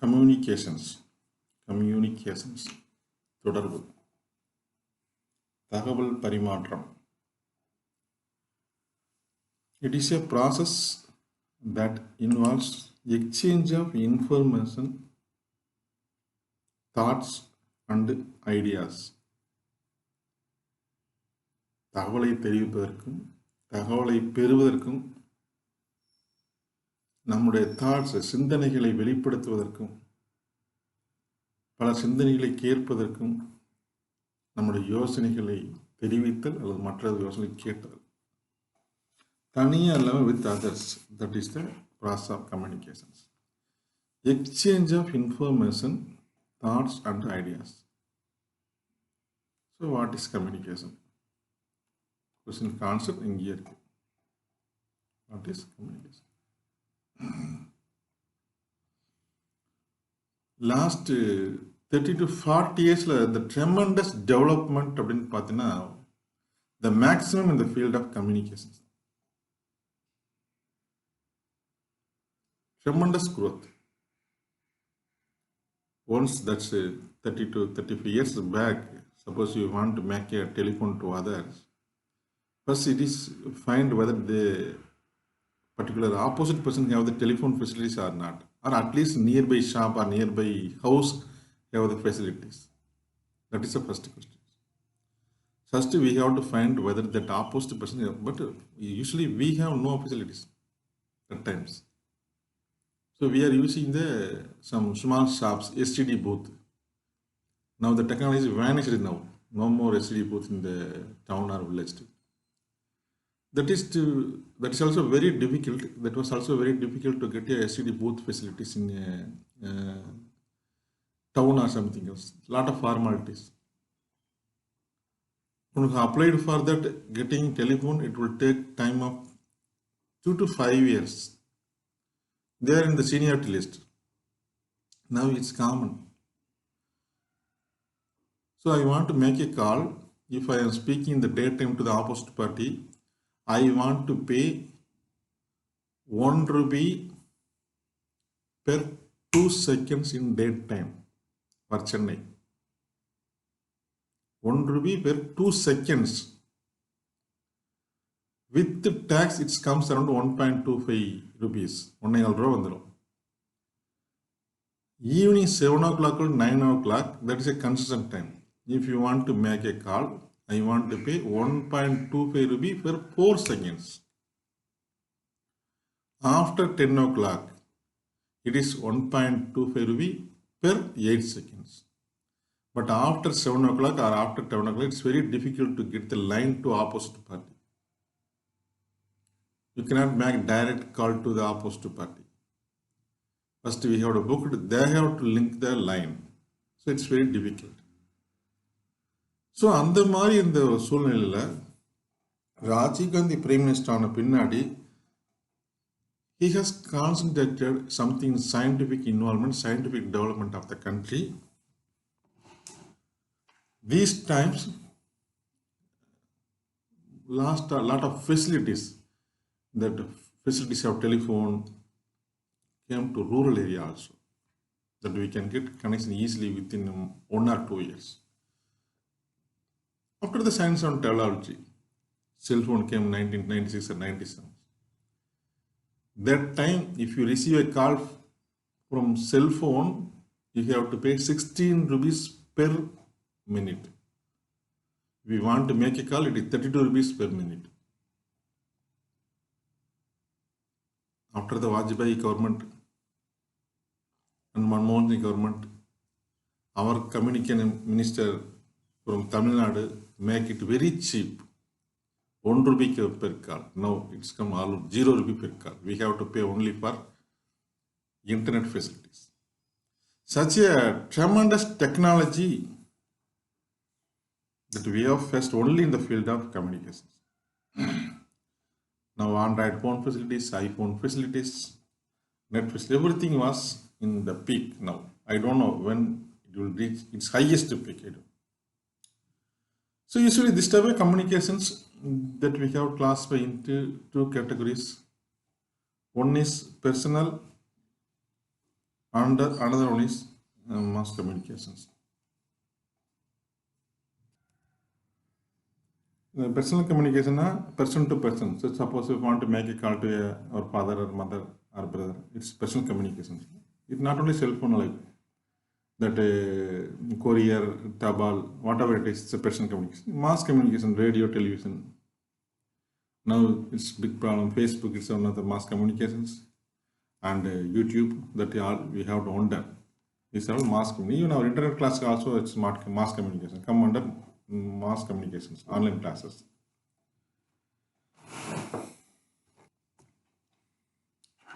communications தொடர்பு தகவல் பரிமாற்றம். It is a process that involves exchange of information, thoughts and ideas. தகவலை தெரிவிப்பதற்கும் தகவலை பெறுவதற்கும் நம்முடைய தாட்ஸ் சிந்தனைகளை வெளிப்படுத்துவதற்கும் பல சிந்தனைகளை கேட்பதற்கும் நம்முடைய யோசனைகளை தெரிவித்தல் அல்லது மற்ற யோசனை கேட்டல் தனியாக இல்லாமல் with others. That is the process of communications. Exchange of information, thoughts and ideas. So what is communication? Question concept இங்கே இருக்கு. What is communication? Last 30 to 40 yearsல the tremendous development அப்படின்னு பார்த்தீங்கன்னா the maximum in the field of communications. Tremendous growth. Once that's 30 to 35 years back, suppose you want to make a telephone to others, first it is find whether the particular opposite person have the telephone facilities or not, or at least nearby shop or nearby house have the facilities. That is the first question. First we have to find whether that opposite person have, but usually we have no facilities at times. So we are using some small shops, STD booth. Now the technology vanished now. No more STD booth in the town or village. That is also very difficult. That was also very difficult to get a STD booth facilities in a town or something else. Lot of formalities. When you applied for that, getting telephone, it will take time of 2 to 5 years. They are in the seniority list. Now it's common. So I want to make a call. If I am speaking in the daytime to the opposite party, I want to pay 1 rupee per 2 seconds in daytime for Chennai. 1 rupee per 2 seconds. With the tax, it comes around 1.25 rupees. 1.5 ரூபா வந்துடும். Evening 7 o'clock or 9 o'clock, that is a consistent time. If you want to make a call, I want to pay 1.25 rupee for 4 seconds. After 10 o'clock, it is 1.25 rupee per 8 seconds. But after 7 o'clock or after 10 o'clock, it's very difficult to get the line to opposite party. You cannot make direct call to the opposite party. First we have to book it, they have to link the line. So it's very difficult. So அந்த மாதிரி இந்த சூழ்நிலையில் Rajiv Gandhi prime minister ஆன பின்னாடி he has concentrated something in scientific involvement, scientific development of the country. These times lost a lot of facilities. That facilities of telephone came to rural area also, that we can get connection easily within 1 or 2 years. After the science and technology, cell phone came 1996 and 97. That time, if you receive a call from cell phone, you have to pay 16 rupees per minute. If you want to make a call, it is 32 rupees per minute. After the Vajpayee government and Manmohan Singh government, our communication minister from Tamil Nadu make it very cheap. 1 rupee per call. Now it's come all 0 rupee per call. We have to pay only for internet facilities. Such a tremendous technology that we have faced only in the field of communications. Now Android phone facilities, iPhone facilities, net facilities, everything was in the peak now. I don't know when it will reach its highest peak. So usually this type of communications that we have classified into 2 categories. One is personal And another one is mass communications. Personal communication, person to person. So suppose you want to make a call to our father or mother or brother, it's personal communication. It's not only cell phone like that, courier, tabal, whatever it is, it's a personal communication. Mass communication, radio, television. Now it's big problem. Facebook is one of the mass communications, and YouTube that we have to own them. These are all mass communication. Even our internet class also it's mass communication. Come under mass communications, online classes.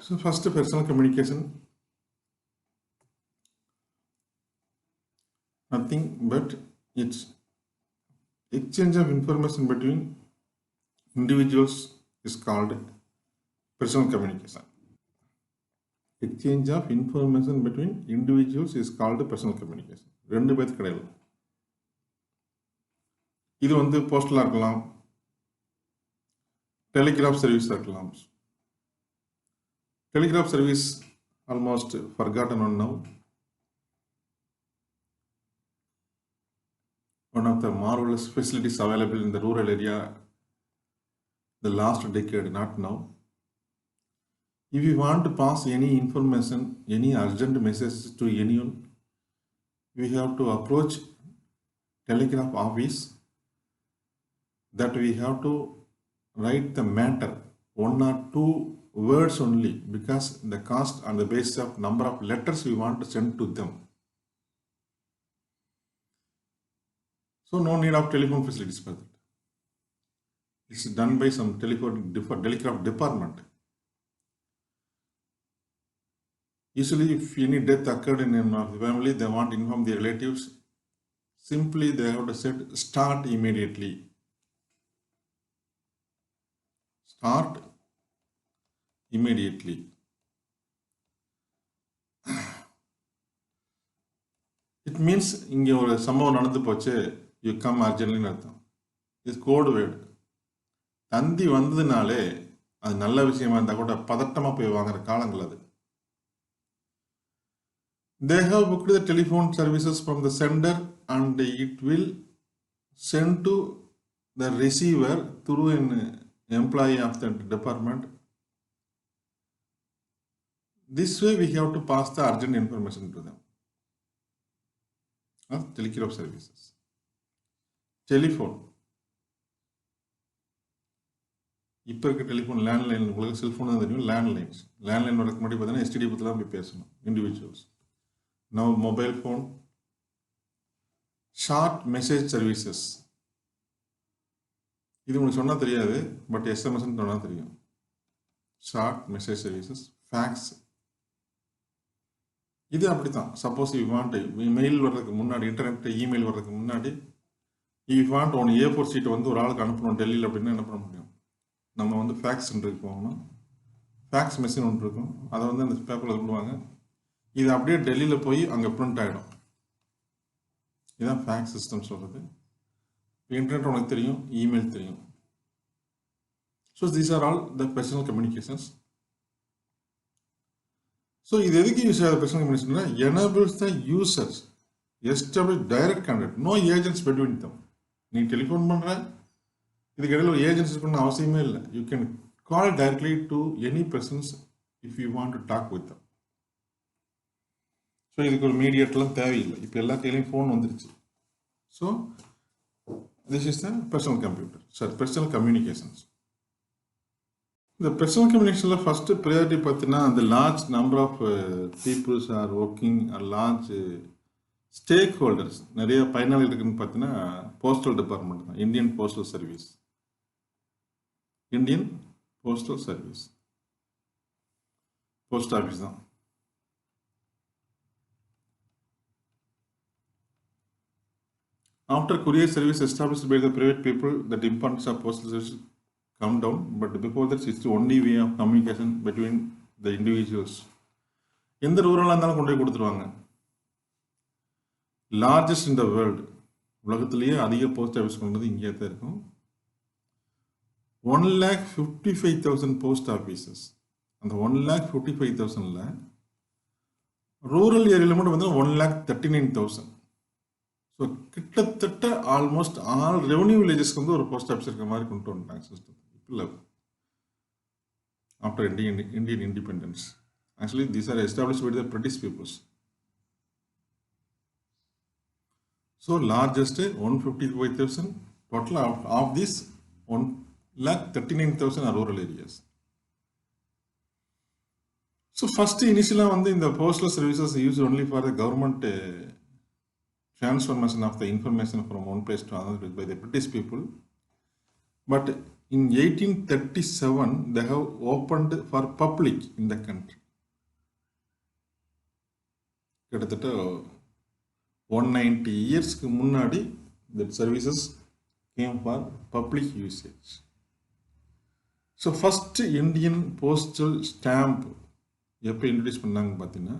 So first, personal communication, nothing but it's exchange of information between individuals is called personal communication. Exchange of information between individuals is called personal communication. ரெண்டு பேருக்கு கிடையாது. இது வந்து போஸ்டலாக இருக்கலாம், telegraph சர்வீஸாக இருக்கலாம். Telegraph service almost forgotten on now. One of the marvelous facilities available in the rural area the last decade, not now. If you want to pass any information, any urgent message to anyone, we have to approach telegraph office, that we have to write the matter, 1 or 2 words only, because the cost on the basis of number of letters we want to send to them. So no need of telephone facilities for that. It's done by some telegraph department. Usually if any death occurred in the family, they want to inform their relatives. Simply they have to set start immediately. Start immediately. It means இங்கே ஒரு சம்பவம் நடந்து போச்சு, you come அர்ஜென்ட்லின்னு அர்த்தம். இது கோடு word. தந்தி வந்ததுனாலே அது நல்ல விஷயமா இருந்தால் கூட பதட்டமாக போய் வாங்குற காலங்கள் அது. They have booked the telephone services from the sender and it will send to the receiver through an employee of the department. This way we have to pass the urgent information to them. Telegraph services. Telephone. இப்போ இருக்க telephone landline, உங்களுக்கு cellphone தான் தெரியும். Landline வரக்கு முன்னாடி பார்த்தீங்கன்னா STD பற்றி தான் போய் பேசணும் individuals. Now mobile phone, short message services. இது உங்களுக்கு சொன்னால் தெரியாது, பட் எஸ்எம்எஸ்ன்னு சொன்னால் தெரியும். Short message services, fax. இது அப்படி தான். சப்போஸ் யூ வாண்ட் மெயில் வர்றதுக்கு முன்னாடி, இன்டர்நெட் இமெயில் வர்றதுக்கு முன்னாடி, யூ வாண்ட் ஒன்று A4 ஷீட்டை வந்து ஒரு ஆளுக்கு அனுப்பணும் டெல்லியில் அப்படின்னா என்ன பண்ண முடியும்? நம்ம வந்து ஃபேக்ஸ் சென்டருக்கு போகணும். ஃபேக்ஸ் மெஷின் ஒன்று இருக்கும், அதை வந்து அந்த பேப்பரில் சொல்லுவாங்க. இது அப்படியே டெல்லியில் போய் அங்கே பிரிண்ட் ஆகிடும். இதுதான் ஃபேக்ஸ் சிஸ்டம் சொல்கிறது. இன்டர்நெட் உனக்கு தெரியும், இமெயில் தெரியும். So these are all the personal communications. So இது எதுக்கு யூஸ் ஆகுது personal communication? Enables the users establish direct contact, no agents between them. நீ டெலிஃபோன் பண்ணுற, இதுக்கு இடையில் ஒரு ஏஜென்ட்ஸ் இருக்கணும்னு அவசியமே இல்லை. You can call directly to any persons if you want to talk with them. So இதுக்கு ஒரு மீடியேட்டர்லாம் தேவையில்லை. இப்போ எல்லா கையிலையும் ஃபோன் வந்துருச்சு. So this is the personal computer, sir personal communications. இந்த பர்சனல் கம்யூனிகேஷனில் ஃபஸ்ட்டு ப்ரையாரிட்டி பார்த்தீங்கன்னா, அந்த large number of peoples are working, large stake holders, நிறைய பயனாளிகள் இருக்குன்னு பார்த்தீங்கன்னா போஸ்டல் டிபார்ட்மெண்ட் தான். Indian postal service, Indian postal service, post office தான். After courier service established by the private people, the importance of postal service come down. But before that, it's the only way of communication between the individuals. எந்த ரூரலாக இருந்தாலும் கொண்டு போய் கொடுத்துருவாங்க. Largest in the world, உலகத்திலேயே அதிக post office கொண்டது இங்கே தான் இருக்கும். 1,55,000 போஸ்ட் ஆஃபீஸஸ். அந்த 1,55,000ல் ரூரல் ஏரியாவில் மட்டும் வந்து 1,39,000. ஸோ கிட்டத்தட்ட ஆல்மோஸ்ட் ஆல் ரெவன்யூ வில்லேஜஸ்க்கு வந்து ஒரு போஸ்ட் ஆஃபீஸ் இருக்கிற மாதிரி கொண்டு வந்துட்டாங்க சிஸ்டம். இல்லை, after Indian independence. Actually, these are established by the British peoples. So largest 155,000. Total of this 1,39,000 are rural areas. So first initially வந்து இந்த postal services used only for the government transformation of the information from one place to another by the British people. But in 1837 they have opened for public in the country. கிட்டத்தட்ட 190 இயர்ஸ்க்கு முன்னாடி that services came for public usage. So first Indian postal stamp எப்போ introduce பண்ணாங்க பார்த்தீங்கன்னா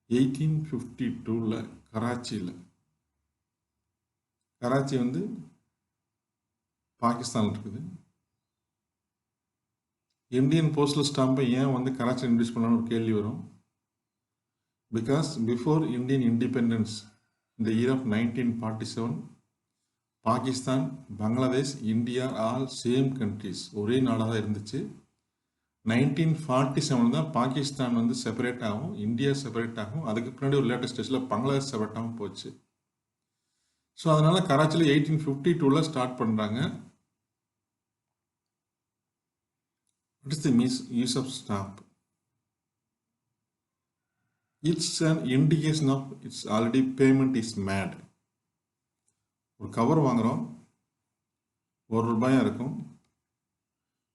1852 கராச்சியில். கராச்சி வந்து பாகிஸ்தானில் இருக்குது. Indian postal ஸ்டாம்பை ஏன் வந்து கராச்சி இன்ட்ரடியூஸ் பண்ணான்னு ஒரு கேள்வி வரும். Because before Indian independence, in the year of 1947, Pakistan, Bangladesh, India, all same countries, ஒரே நாடாக இருந்துச்சு. 1947 தான் பாகிஸ்தான் வந்து செப்பரேட் ஆகும், இந்தியா செப்பரேட் ஆகும். அதுக்கு பின்னாடி ஒரு லேட்டஸ்ட் ஸ்டேஜில் பங்களாதேஷ் செப்பரேட் ஆகும் போச்சு. ஸோ அதனால கராச்சியில் 1852 ஸ்டார்ட் பண்ணுறாங்க. What is the use of stamp? It's an indication of it's already payment is made. ஒரு கவர் வாங்குகிறோம், ₹1 இருக்கும்.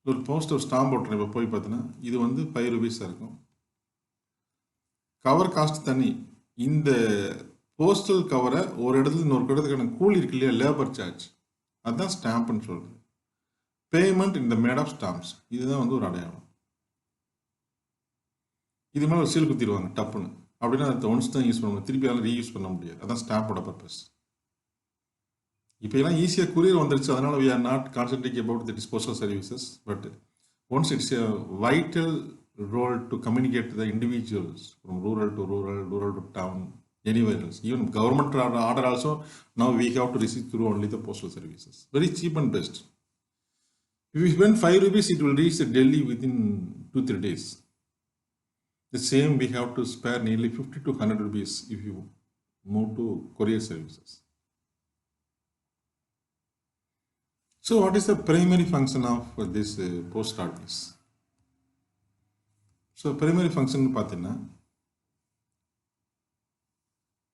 ஒரு போஸ்ட் ஸ்டாம்ப் ஓட்டுறோம். இப்போ போய் பார்த்தீங்கன்னா இது வந்து ₹5 இருக்கும். கவர் காஸ்ட் தனி. இந்த போஸ்டல் கவரை ஒரு இடத்துல இன்னொரு இடத்துக்கான கூலி இருக்கு இல்லையா, லேபர் சார்ஜ், அதுதான் ஸ்டாம்ப்னு சொல்கிறது. பேமெண்ட் இந்த மேட் ஆஃப் ஸ்டாம்ப்ஸ், இதுதான் வந்து ஒரு அடையாளம். இது மேலே ஒரு சீல் குத்திடுவாங்க டப்புன்னு. அப்படின்னா அதை ஒன்ஸ் தான் யூஸ் பண்ணணும், திருப்பி அதெல்லாம் ரீயூஸ் பண்ண முடியாது. அதான் ஸ்டாம்போட பர்பஸ். இப்போ எல்லாம் ஈஸியாக குரியர் வந்துருச்சு. அதனால we are not concentrating about the disposal services, but once it's a vital role to communicate to the individuals from rural to rural to town, anywhere else. Even government order also now we have to receive through only the postal services. Very cheap and best. If you spend ₹5, it will reach Delhi within 2-3 days. The same we have to spare nearly ₹50 to ₹100 if you move to courier services. So what is the primary function of this post office? So primary function பார்த்தீங்கன்னா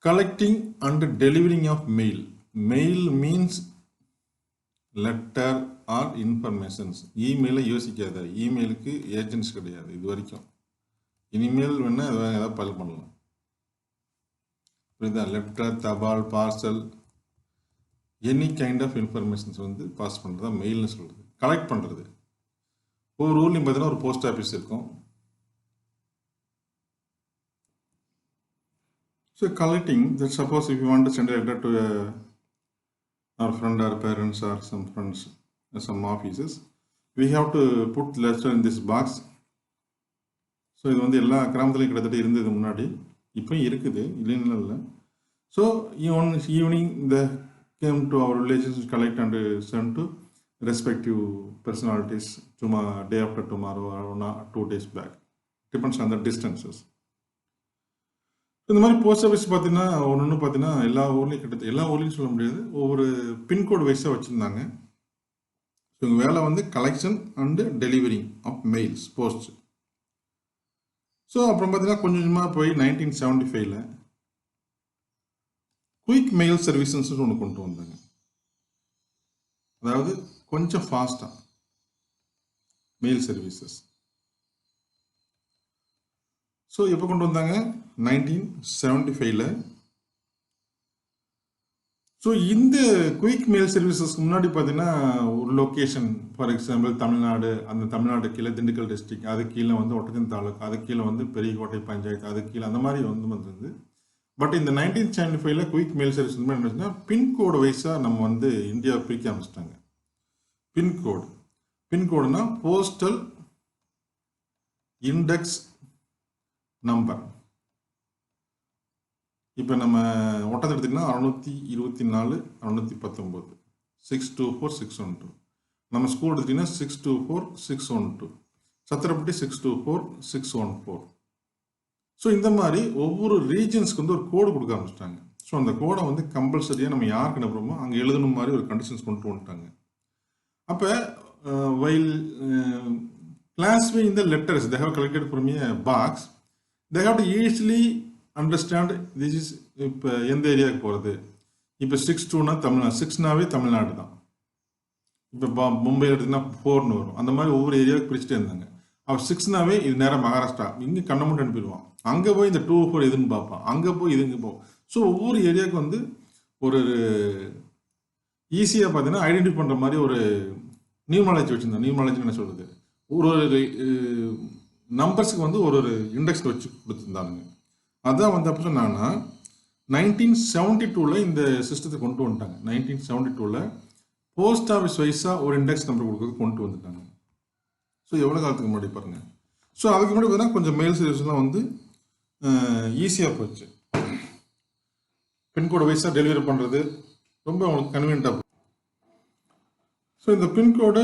collecting and delivering of mail. Mail means letter or informations. இமெயிலை யோசிக்காத, இமெயிலுக்கு agents கிடையாது இது வரைக்கும். இனிமேல் வேணால் எதாவது பதில் பண்ணலாம். புரியுதா? லெட்டர், தபால், parcel, any kind of informations வந்து பாஸ் பண்ணுறது தான் மெயில்னு சொல்கிறது. கலெக்ட் பண்ணுறது. ஒவ்வொரு ஊர்லையும் பார்த்தீங்கன்னா ஒரு போஸ்ட் ஆஃபீஸ் இருக்கும். So collecting that suppose if you want to send a letter to our friend or parents or some friends or some offices, we have to put letter in this box. So இது வந்து எல்லா கிராமத்துலையும் கிட்டத்தட்ட இருந்தது முன்னாடி, இப்போயும் இருக்குது, இல்லைன்னு இல்லை. ஸோ ஈவினிங் இந்த came to our villages to collect and send to respective personalities day after tomorrow or 2 days back. Depends on the distances. இந்த மாதிரி போஸ்ட் ஆஃபீஸ் பார்த்தீங்கன்னா ஒன்று பார்த்தீங்கன்னா எல்லா ஊர்லேயும் சொல்ல முடியாது, ஒவ்வொரு பின்கோடு வைஸாக வச்சுருந்தாங்க. ஸோ இவங்க வேலை வந்து collection and delivering of mails, post. So அப்புறம் பார்த்தீங்கன்னா கொஞ்சம் கொஞ்சமாக போய் 1975 குயிக் மெயில் சர்வீசஸ் ஒன்று கொண்டு வந்தாங்க. அதாவது கொஞ்சம் ஃபாஸ்டாக மெயில் சர்வீசஸ். ஸோ எப்போ கொண்டு வந்தாங்க? 1975. ஸோ இந்த குயிக் மெயில் சர்வீசஸ்க்கு முன்னாடி பார்த்தீங்கன்னா ஒரு லொக்கேஷன், ஃபார் எக்ஸாம்பிள் தமிழ்நாடு, அந்த தமிழ்நாடு கீழே திண்டுக்கல் டிஸ்ட்ரிக்ட், அது கீழே வந்து ஒட்டச்சன் தாலுக், அது கீழே வந்து பெரியகோட்டை பஞ்சாயத்து, அது கீழே அந்த மாதிரி வந்தது. பட் இந்த 1975 குயிக் மெயில் சர்வீஸ் என்ன பின்கோடு வைஸாக நம்ம வந்து இந்தியா பிரிக்க ஆரம்பிச்சிட்டாங்க. பின்கோடுனா போஸ்டல் இண்டெக்ஸ் நம்பர். இப்போ நம்ம ஒட்டத்தை எடுத்திங்கன்னா 624 619 624 612. நம்ம ஸ்கூல் எடுத்திங்கன்னா 624 612, சத்திரப்பட்டி 624 614. ஸோ இந்த மாதிரி ஒவ்வொரு ரீஜன்ஸ்க்கு வந்து ஒரு கோடு கொடுக்க ஆரம்பிச்சிட்டாங்க. ஸோ அந்த கோடை வந்து கம்பல்சரியாக நம்ம யாருக்கு அனுப்புகிறோமோ அங்கே எழுதணும் மாதிரி ஒரு கண்டிஷன்ஸ் கொண்டு வந்துட்டாங்க. அப்போ while classifying the letters they have collected from a box, they have to easily understand this is இப்போ எந்த ஏரியாவுக்கு போகிறது. இப்போ 6-2னா தமிழ்நாடு, 6னாவே தமிழ்நாடு தான். இப்போ மும்பை எடுத்துன்னா 4னு வரும். அந்த மாதிரி ஒவ்வொரு ஏரியாவுக்கு பிரிச்சுட்டே இருந்தாங்க. அவர் 6னாவே இது நேராக மகாராஷ்டிரா, இங்கே கண்ணமுட்டு அனுப்பிடுவான். அங்கே போய் இந்த 2-4 எதுன்னு பார்ப்பான், அங்கே போய் இது இங்கே போகும். ஸோ ஒவ்வொரு ஏரியாவுக்கு வந்து ஒரு ஈஸியாக பார்த்தீங்கன்னா ஐடென்டிஃபை பண்ணுற மாதிரி ஒரு நியூமாலஜி வச்சுருந்தேன். நியூமாலஜின்னு என்ன சொல்கிறது, ஒரு ஒரு நம்பர்ஸுக்கு வந்து ஒரு ஒரு இண்டெக்ஸ் வச்சு கொடுத்துருந்தாங்க. அதான் வந்து அப்போ சொன்னாங்கன்னா 1972 இந்த சிஸ்டத்தை கொண்டு வந்துட்டாங்க. 1972 போஸ்ட் ஆஃபீஸ் வைஸாக ஒரு இண்டெக்ஸ் நம்பர் கொடுக்குறது கொண்டு வந்துட்டாங்க. ஸோ எவ்வளோ காலத்துக்கு முன்னாடி பாருங்கள். ஸோ அதுக்கு முன்னாடி பார்த்தீங்கன்னா கொஞ்சம் மெயில் சர்வீஸ்லாம் வந்து ஈஸியாக போச்சு. பின்கோடு வைஸாக டெலிவரி பண்ணுறது ரொம்ப அவங்களுக்கு கன்வீனியன்ட்டாக. ஸோ இந்த பின்கோடு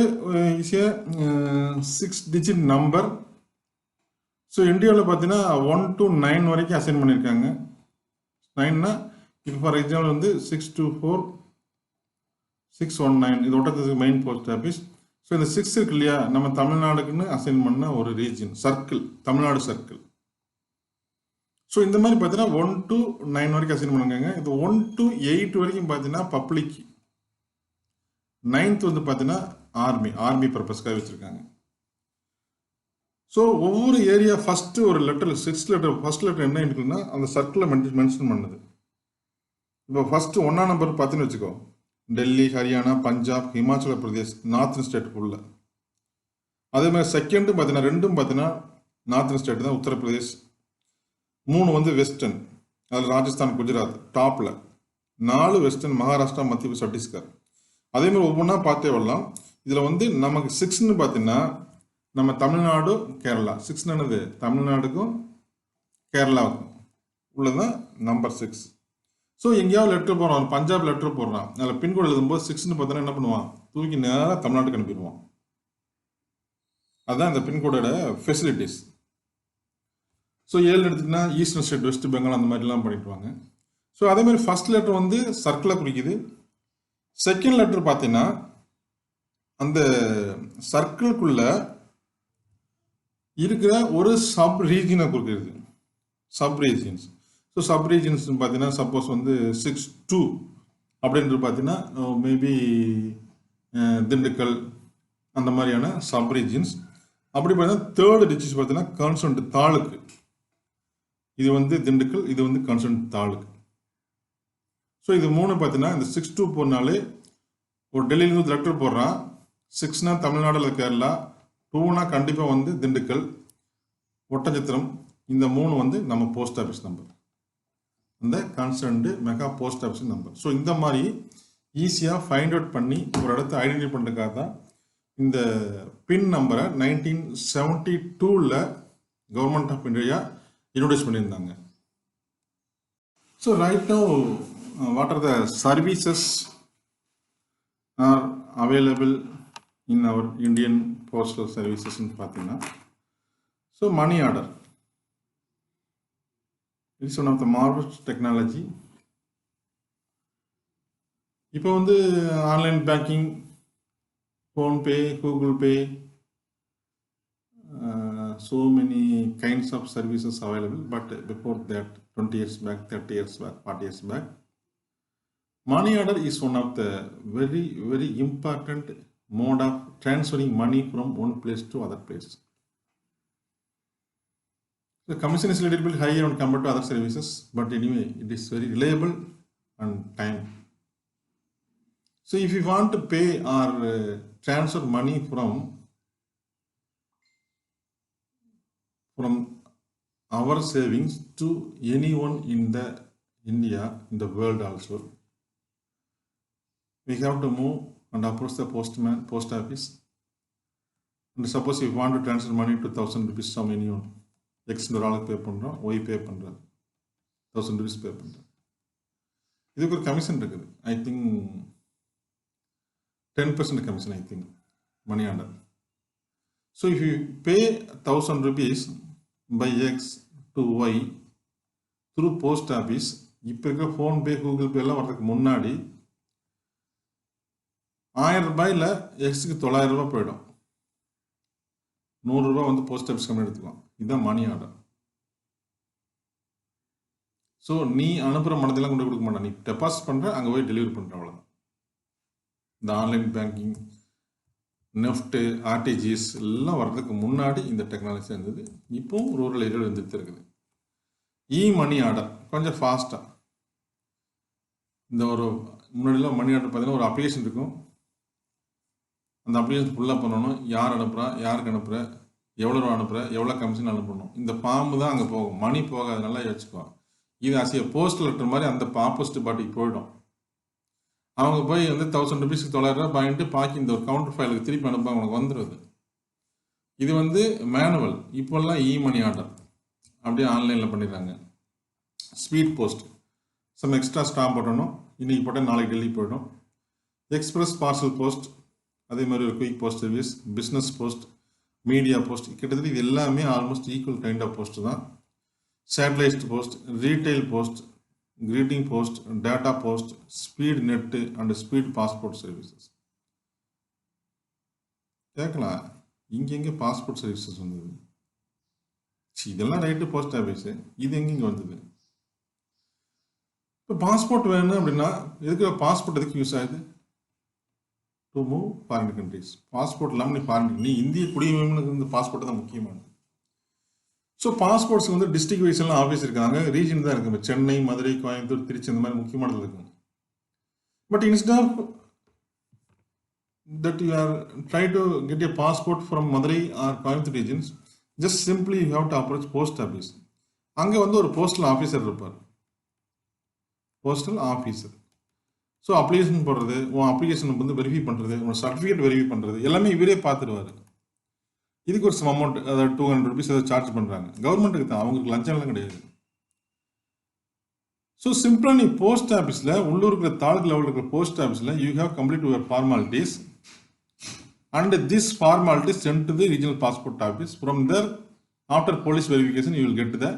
ஈஸியாக 6 டிஜிட் நம்பர். ஸோ இந்தியாவில் பார்த்தீங்கன்னா 1 to 9 வரைக்கும் அசைன் பண்ணியிருக்காங்க. 9னா இப்போ ஃபார் எக்ஸாம்பிள் வந்து 624 619 இது ஒட்டத்துக்கு மெயின் போஸ்ட் ஆஃபீஸ். ஸோ இந்த 6 இருக்கு இல்லையா, நம்ம தமிழ்நாடுக்குன்னு அசைன் பண்ண ஒரு region circle, Tamil Nadu circle. So இந்த மாதிரி பார்த்தீங்கன்னா 1 to 9 வரைக்கும் அசைன் பண்ணிருக்காங்க. இது 1 to 8 வரைக்கும் பார்த்தீங்கன்னா பப்ளிக், 9th வந்து பார்த்தீங்கன்னா ஆர்மி பர்பஸ்க்காக வச்சுருக்காங்க. ஸோ ஒவ்வொரு ஏரியா ஃபஸ்ட்டு ஒரு letter 6th letter first letter என்ன இருக்குன்னா அந்த சர்க்கிளில் மென்ஷன் பண்ணுது. இப்போ ஃபஸ்ட்டு 1ஆம் நம்பர் பார்த்தீங்கன்னு வச்சுக்கோ, டெல்லி, ஹரியானா, பஞ்சாப், ஹிமாச்சல பிரதேஷ், நார்த்தன் ஸ்டேட் ஃபுல்ல. அதே மாதிரி செகண்டும் பார்த்தீங்கன்னா 2ம் பார்த்தீங்கன்னா நார்த்தன் ஸ்டேட் தான், உத்தரப்பிரதேஷ். 3 வந்து வெஸ்டர்ன், அதில் ராஜஸ்தான், குஜராத் டாப்பில். 4 வெஸ்டர்ன், மகாராஷ்டிரா, மத்திய பிரதேஷ், சத்தீஸ்கர். அதே மாதிரி ஒவ்வொன்றா பார்த்தே வரலாம். இதில் வந்து நமக்கு 6ன்னு பார்த்தீங்கன்னா நம்ம தமிழ்நாடு, கேரளா. 6ன்னு தமிழ்நாடுக்கும் கேரளாவுக்கும் உள்ளதான் நம்பர் 6. ஸோ எங்கேயாவது லெட்டர் போடுறான், பஞ்சாப் லெட்டர் போடுறான், அதில் பின்கோடு எழுதும்போது 6ன்னு பார்த்தோன்னா என்ன பண்ணுவான், தூக்கி நேராக தமிழ்நாட்டுக்கு அனுப்பிடுவான். அதுதான் இந்த பின்கோடோட ஃபெசிலிட்டிஸ். ஸோ 7 எடுத்துக்கிட்டா ஈஸ்டர்ன் ஸ்டேட், வெஸ்ட் பெங்கால் அந்த மாதிரிலாம் பண்ணிட்டுவாங்க. ஸோ அதே மாதிரி ஃபர்ஸ்ட் லெட்டர் வந்து சர்க்கிளை குறிக்குது. செகண்ட் லெட்டர் பார்த்தீங்கன்னா அந்த சர்க்கிளுக்குள்ள இருக்கிற ஒரு சப் ரீஜனை குறிக்கிறது, sub regions. So sub regions பார்த்தீங்கன்னா சப்போஸ் வந்து 6-2 அப்படின்றது பார்த்தீங்கன்னா மேபி திண்டுக்கல் அந்த மாதிரியான சப் ரீஜன்ஸ். அப்படி பார்த்தீங்கன்னா 3rd டிஜிட்ஸ் பார்த்தீங்கன்னா கன்சர்ன்ட் தாலுக்கு. இது வந்து திண்டுக்கல், இது வந்து கன்சர்ன்ட் தாலுக்கு. ஸோ இது 3 பார்த்தீங்கன்னா இந்த 6-2 போனாலே ஒரு டெல்லியிலேருந்து லெட்டர் போடுறான். 6னா தமிழ்நாடு இல்லை கேரளா, 2னா கண்டிப்பாக வந்து திண்டுக்கல், ஒட்டஞ்சத்திரம். இந்த 3 வந்து நம்ம போஸ்ட் ஆஃபீஸ் நம்பர், இந்த concerned mega post office number. So இந்த மாதிரி ஈஸியாக ஃபைண்ட் அவுட் பண்ணி ஒரு இடத்த ஐடென்டிஃபை பண்ணுறதுக்காக தான் இந்த பின் நம்பரை 1972 கவர்மெண்ட் ஆஃப் இந்தியா இன்ட்ரோடியூஸ் பண்ணியிருந்தாங்க. So right now what are the services are available in our Indian postal சர்வீசஸ்ன்னு பார்த்தீங்கன்னா, so money order it's one of the marvellous technology. இப்போ வந்து online banking, PhonePe, Google Pay, so many kinds of services available, but before that 20 years back, 30 years back, 40 years back, money order is one of the very very important mode of transferring money from one place to other place. The commission is a little bit higher when compared to other services, but anyway it is very reliable and time. So if you want to pay or transfer money from our savings to anyone in the India, in the world also, we have to move and approach the postman, post office. And suppose if you want to transfer money to 1,000 rupees from anyone, X $1 pay பண்றோம், Y pay பண்றோம். 1000 rupees பே பண்ணுறேன். இதுக்கு ஒரு commission இருக்குது. I think 10% commission, I think, money order. So if you pay 1000 rupees by X to Y through post office, இப்போ இருக்கிற PhonePe Google பே எல்லாம் வரதுக்கு முன்னாடி 1000 ரூபாயில் எக்ஸுக்கு 900 ரூபாய் போயிடும். 100 ரூபாய் வந்து போஸ்ட் ஆஃபீஸ் கம்பெனி எடுத்துக்கலாம். இதுதான் மணி ஆர்டர். ஸோ நீ அனுப்புகிற மனதெல்லாம் கொண்டு கொடுக்க மாட்டான். நீ டெபாசிட் பண்ணுற, அங்கே போய் டெலிவரி பண்ணுற, அவ்வளோதான். இந்த ஆன்லைன் பேங்கிங், நெஃப்ட்டு, ஆர்டிஜிஎஸ் எல்லாம் வர்றதுக்கு முன்னாடி இந்த டெக்னாலஜி இருந்தது. இப்போவும் ரூரல் ஏரியாவில் இருந்துட்டு இருக்குது. மணி ஆர்டர் கொஞ்சம் ஃபாஸ்ட்டாக. இந்த ஒரு முன்னாடிலாம் மணி ஆர்டர் பார்த்தீங்கன்னா ஒரு அப்ளிகேஷன் இருக்கும். அந்த அப்ளிகேஷன் ஃபுல்லாக பண்ணணும். யார் அனுப்புகிறா, யாருக்கு அனுப்புகிற, எவ்வளோ ரூபா அனுப்புகிற, எவ்வளோ கமிஷன் அனுப்பணும், இந்த ஃபார்மு தான் அங்கே போகும். மணி போகாது. நல்லா வச்சுக்குவோம். இது அசிய போஸ்ட் லெட்டர் மாதிரி அந்த ஆப்போசிட் பார்ட்டிக்கு போயிடும். அவங்க போய் வந்து 1000 ரூபீஸ்க்கு 900 ரூபாய் வாங்கிட்டு பாக்கி இந்த ஒரு கவுண்டர் ஃபைலுக்கு திருப்பி அனுப்ப அவனுக்கு வந்துடுது. இது வந்து மேனுவல். இப்போல்லாம் மணி ஆர்டர் அப்படியே ஆன்லைனில் பண்ணிடுறாங்க. Speed post, some extra stamp போட்டணும். இன்றைக்கி போட்டால் நாளைக்கு டெல்லி போய்டும். எக்ஸ்பிரஸ் பார்சல் போஸ்ட், அதே மாதிரி ஒரு quick post service, business post, media post, கிட்டத்தட்ட இது எல்லாமே almost equal kind of post தான். Satellite post, retail post, greeting post, data post, speed net and speed passport services. கேட்கலாம், இங்கே பாஸ்போர்ட் சர்வீசஸ் வந்தது. இதெல்லாம் ரைட்டு போஸ்ட் ஆஃபீஸு, இது எங்கே வந்தது? இப்போ பாஸ்போர்ட் வேணும் அப்படின்னா எதுக்கு பாஸ்போர்ட் எதுக்கு யூஸ் ஆகுது? To move foreign countries. Passport இல்லாமல் நீ ஃபாரின், நீ இந்திய குடியுரிமைக்கு இந்த பாஸ்போர்ட் தான் முக்கியமானது. ஸோ பாஸ்போர்ட்ஸ்க்கு வந்து டிஸ்ட்ரிக்ட் வைஸ் எல்லாம் ஆஃபீஸ் இருக்காங்க, ரீஜன் தான் இருக்குது. சென்னை, மதுரை, கோயம்புத்தூர், திருச்சி, இந்த மாதிரி முக்கியமானது இருக்குங்க. But instead of that you are try to get a passport from Madurai or Coimbatore regions, just simply you have to approach post office. அங்கே வந்து ஒரு போஸ்டல் ஆஃபீஸர் இருப்பார். Postal officer. ஸோ அப்ளிகேஷன் போடுறது, உன் அப்ளிகேஷன் வந்து வெரிஃபை பண்ணுறது, உன் சர்டிஃபிகேட் வெரிஃபை பண்ணுறது எல்லாமே இவரே பார்த்துடுவார். இதுக்கு ஒரு சம் அமௌண்ட், அதாவது 200 rupees ஏதாவது சார்ஜ் பண்ணுறாங்க. கவர்மெண்ட்டுக்கு தான், அவங்களுக்கு லஞ்சம்லாம் கிடையாது. ஸோ சிம்பிளாக நீ போஸ்ட் ஆஃபீஸில், உள்ளூர் இருக்கிற தாலுக்கு லெவலில் இருக்கிற போஸ்ட் ஆஃபீஸில் you have complete your formalities and this formalities sent to the regional passport office. From there after police verification you will get the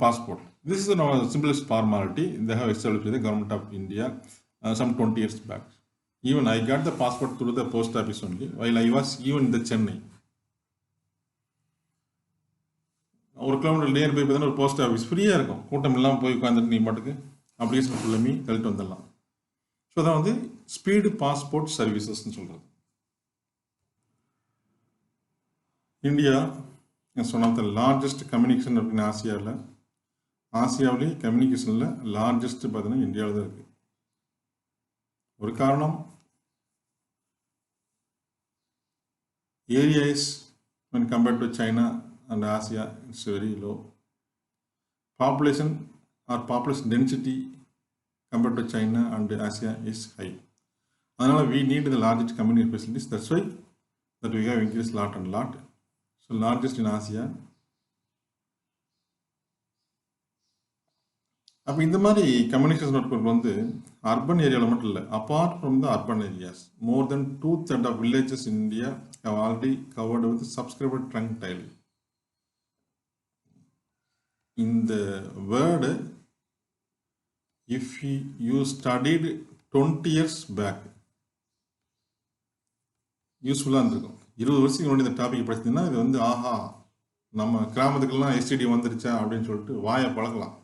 passport. This is the simplest formality they have established with the government of India some 20 years back. Even I got the passport through the post office only while I was even in the Chennai. ஒரு kilometre near by பார்த்தீங்கன்னா ஒரு post office ஃப்ரீயாக இருக்கும். கூட்டம் இல்லாமல் போய் உட்காந்துட்டு நீ பாட்டுக்கு அப்ளிகேஷன் ஃபுல்லாமே தள்ளிட்டு வந்துடலாம். ஸோ அதான் வந்து ஸ்பீடு பாஸ்போர்ட் சர்வீசஸ்ன்னு சொல்கிறது. India one of the largest communication அப்படின்னு ஆசியாவிலே கம்யூனிகேஷனில் லார்ஜஸ்ட் பார்த்தீங்கன்னா இந்தியாவில் தான் இருக்குது. ஒரு காரணம், area is when compared to China and Asia, it's very low. Population or population density compared to China and Asia is high. அதனால் we need the largest communication facilities. That's why that we have increased lot and lot. So largest in Asia. அப்போ இந்த மாதிரி communication network வந்து urban ஏரியாவில் மட்டும் இல்லை, apart from the urban areas, more than 2/3 of villages in India have already covered with subscriber trunk dialing. இந்த word if you studied 20 years back யூஸ்ஃபுல்லாக இருந்திருக்கும். 20 வருஷத்துக்கு முன்னாடி இந்த டாபிக் படிச்சீங்கன்னா இது வந்து ஆஹா நம்ம கிராமத்துக்கெல்லாம் எஸ்டிடி வந்துருச்சா அப்படின்னு சொல்லிட்டு வாயை பழக்கலாம்.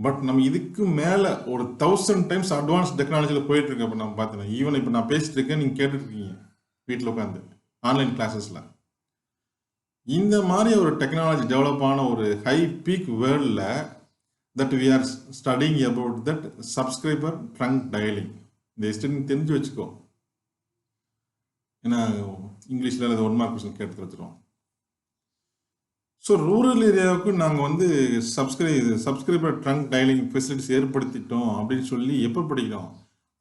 பட் நம்ம இதுக்கு மேலே ஒரு 1000 times அட்வான்ஸ் டெக்னாலஜியில் போயிட்டு இருக்கு. அப்போ நம்ம பார்த்தோன்னா ஈவன் இப்போ நான் பேசிட்டு இருக்கேன், நீங்கள் கேட்டுட்ருக்கீங்க வீட்டில் உட்காந்து ஆன்லைன் கிளாஸஸில். இந்த மாதிரி ஒரு டெக்னாலஜி டெவலப் ஆன ஒரு ஹை பீக் வேர்ல்டில் that we are studying about that subscriber trunk dialling. இந்த எஸ்டின்னு தெரிஞ்சு வச்சுக்கோ. ஏன்னா இங்கிலீஷில் அது 1 mark கொஸ்டின் கேட்டு வச்சுருவோம். ஸோ ரூரல் ஏரியாவுக்கு நாங்கள் வந்து சப்ஸ்கிரைபர் ட்ரங்க் டயலிங் ஃபெசிலிட்டிஸ் ஏற்படுத்திட்டோம் அப்படின்னு சொல்லி எப்போ படிக்கிறோம்?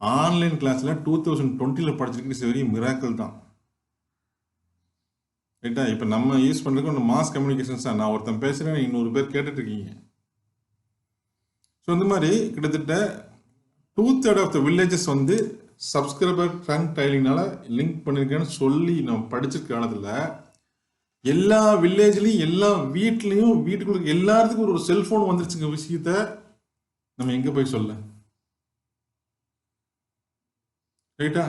ஆன்லைன் கிளாஸில் 2020 படிச்சிருக்கு. இட்ஸ் வெரி மிராக்கிள் தான், ரைட்டா? இப்போ நம்ம யூஸ் பண்ணுறதுக்கு ஒன்று மாஸ் கம்யூனிகேஷன்ஸ் தான். நான் ஒருத்தன் பேசுகிறேன், 200 பேர் கேட்டுட்ருக்கீங்க. ஸோ இந்த மாதிரி கிட்டத்தட்ட 2/3 ஆஃப் த வில்லேஜஸ் வந்து சப்ஸ்கிரைபர் ட்ரங்க் டைலிங்னால லிங்க் பண்ணியிருக்கேன்னு சொல்லி நம்ம படிச்சிருக்க காலத்தில் எல்லா வில்லேஜ்லையும் எல்லா வீட்லேயும் வீட்டுக்குள்ள எல்லாத்துக்கும் ஒரு செல்ஃபோன் வந்துருச்சுங்க விஷயத்த நம்ம எங்கே போய் சொல்ல ரைட்டா?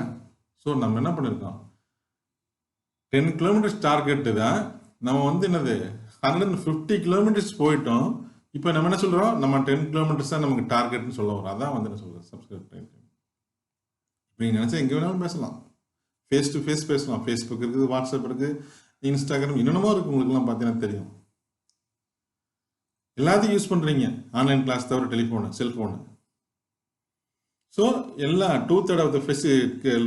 ஸோ நம்ம என்ன பண்ணியிருக்கோம், 10 கிலோமீட்டர்ஸ் டார்கெட்டு தான். நம்ம வந்து என்னது 150 கிலோமீட்டர்ஸ் போயிட்டோம். இப்போ நம்ம என்ன சொல்கிறோம், நம்ம 10 கிலோமீட்டர்ஸ் தான் நமக்கு டார்கெட்னு சொல்ல வரோம். அதான் வந்து என்ன சொல்கிறேன், சப்ஸ்கிரைப் டைம். இப்போ நீங்கள் நினச்சா எங்கே வேணாலும் பேசலாம், ஃபேஸ் டு ஃபேஸ் பேசலாம். ஃபேஸ்புக் இருக்குது, வாட்ஸ்அப் இருக்குது, இன்ஸ்டாகிராம், என்னென்னமோ இருக்குது. உங்களுக்குலாம் பார்த்தீங்கன்னா தெரியும். எல்லாத்தையும் யூஸ் பண்ணுறீங்க, ஆன்லைன் கிளாஸ் தவிர டெலிஃபோனு, செல்ஃபோனு. ஸோ எல்லா 2/3 ஆஃப் த ஃபெஸ்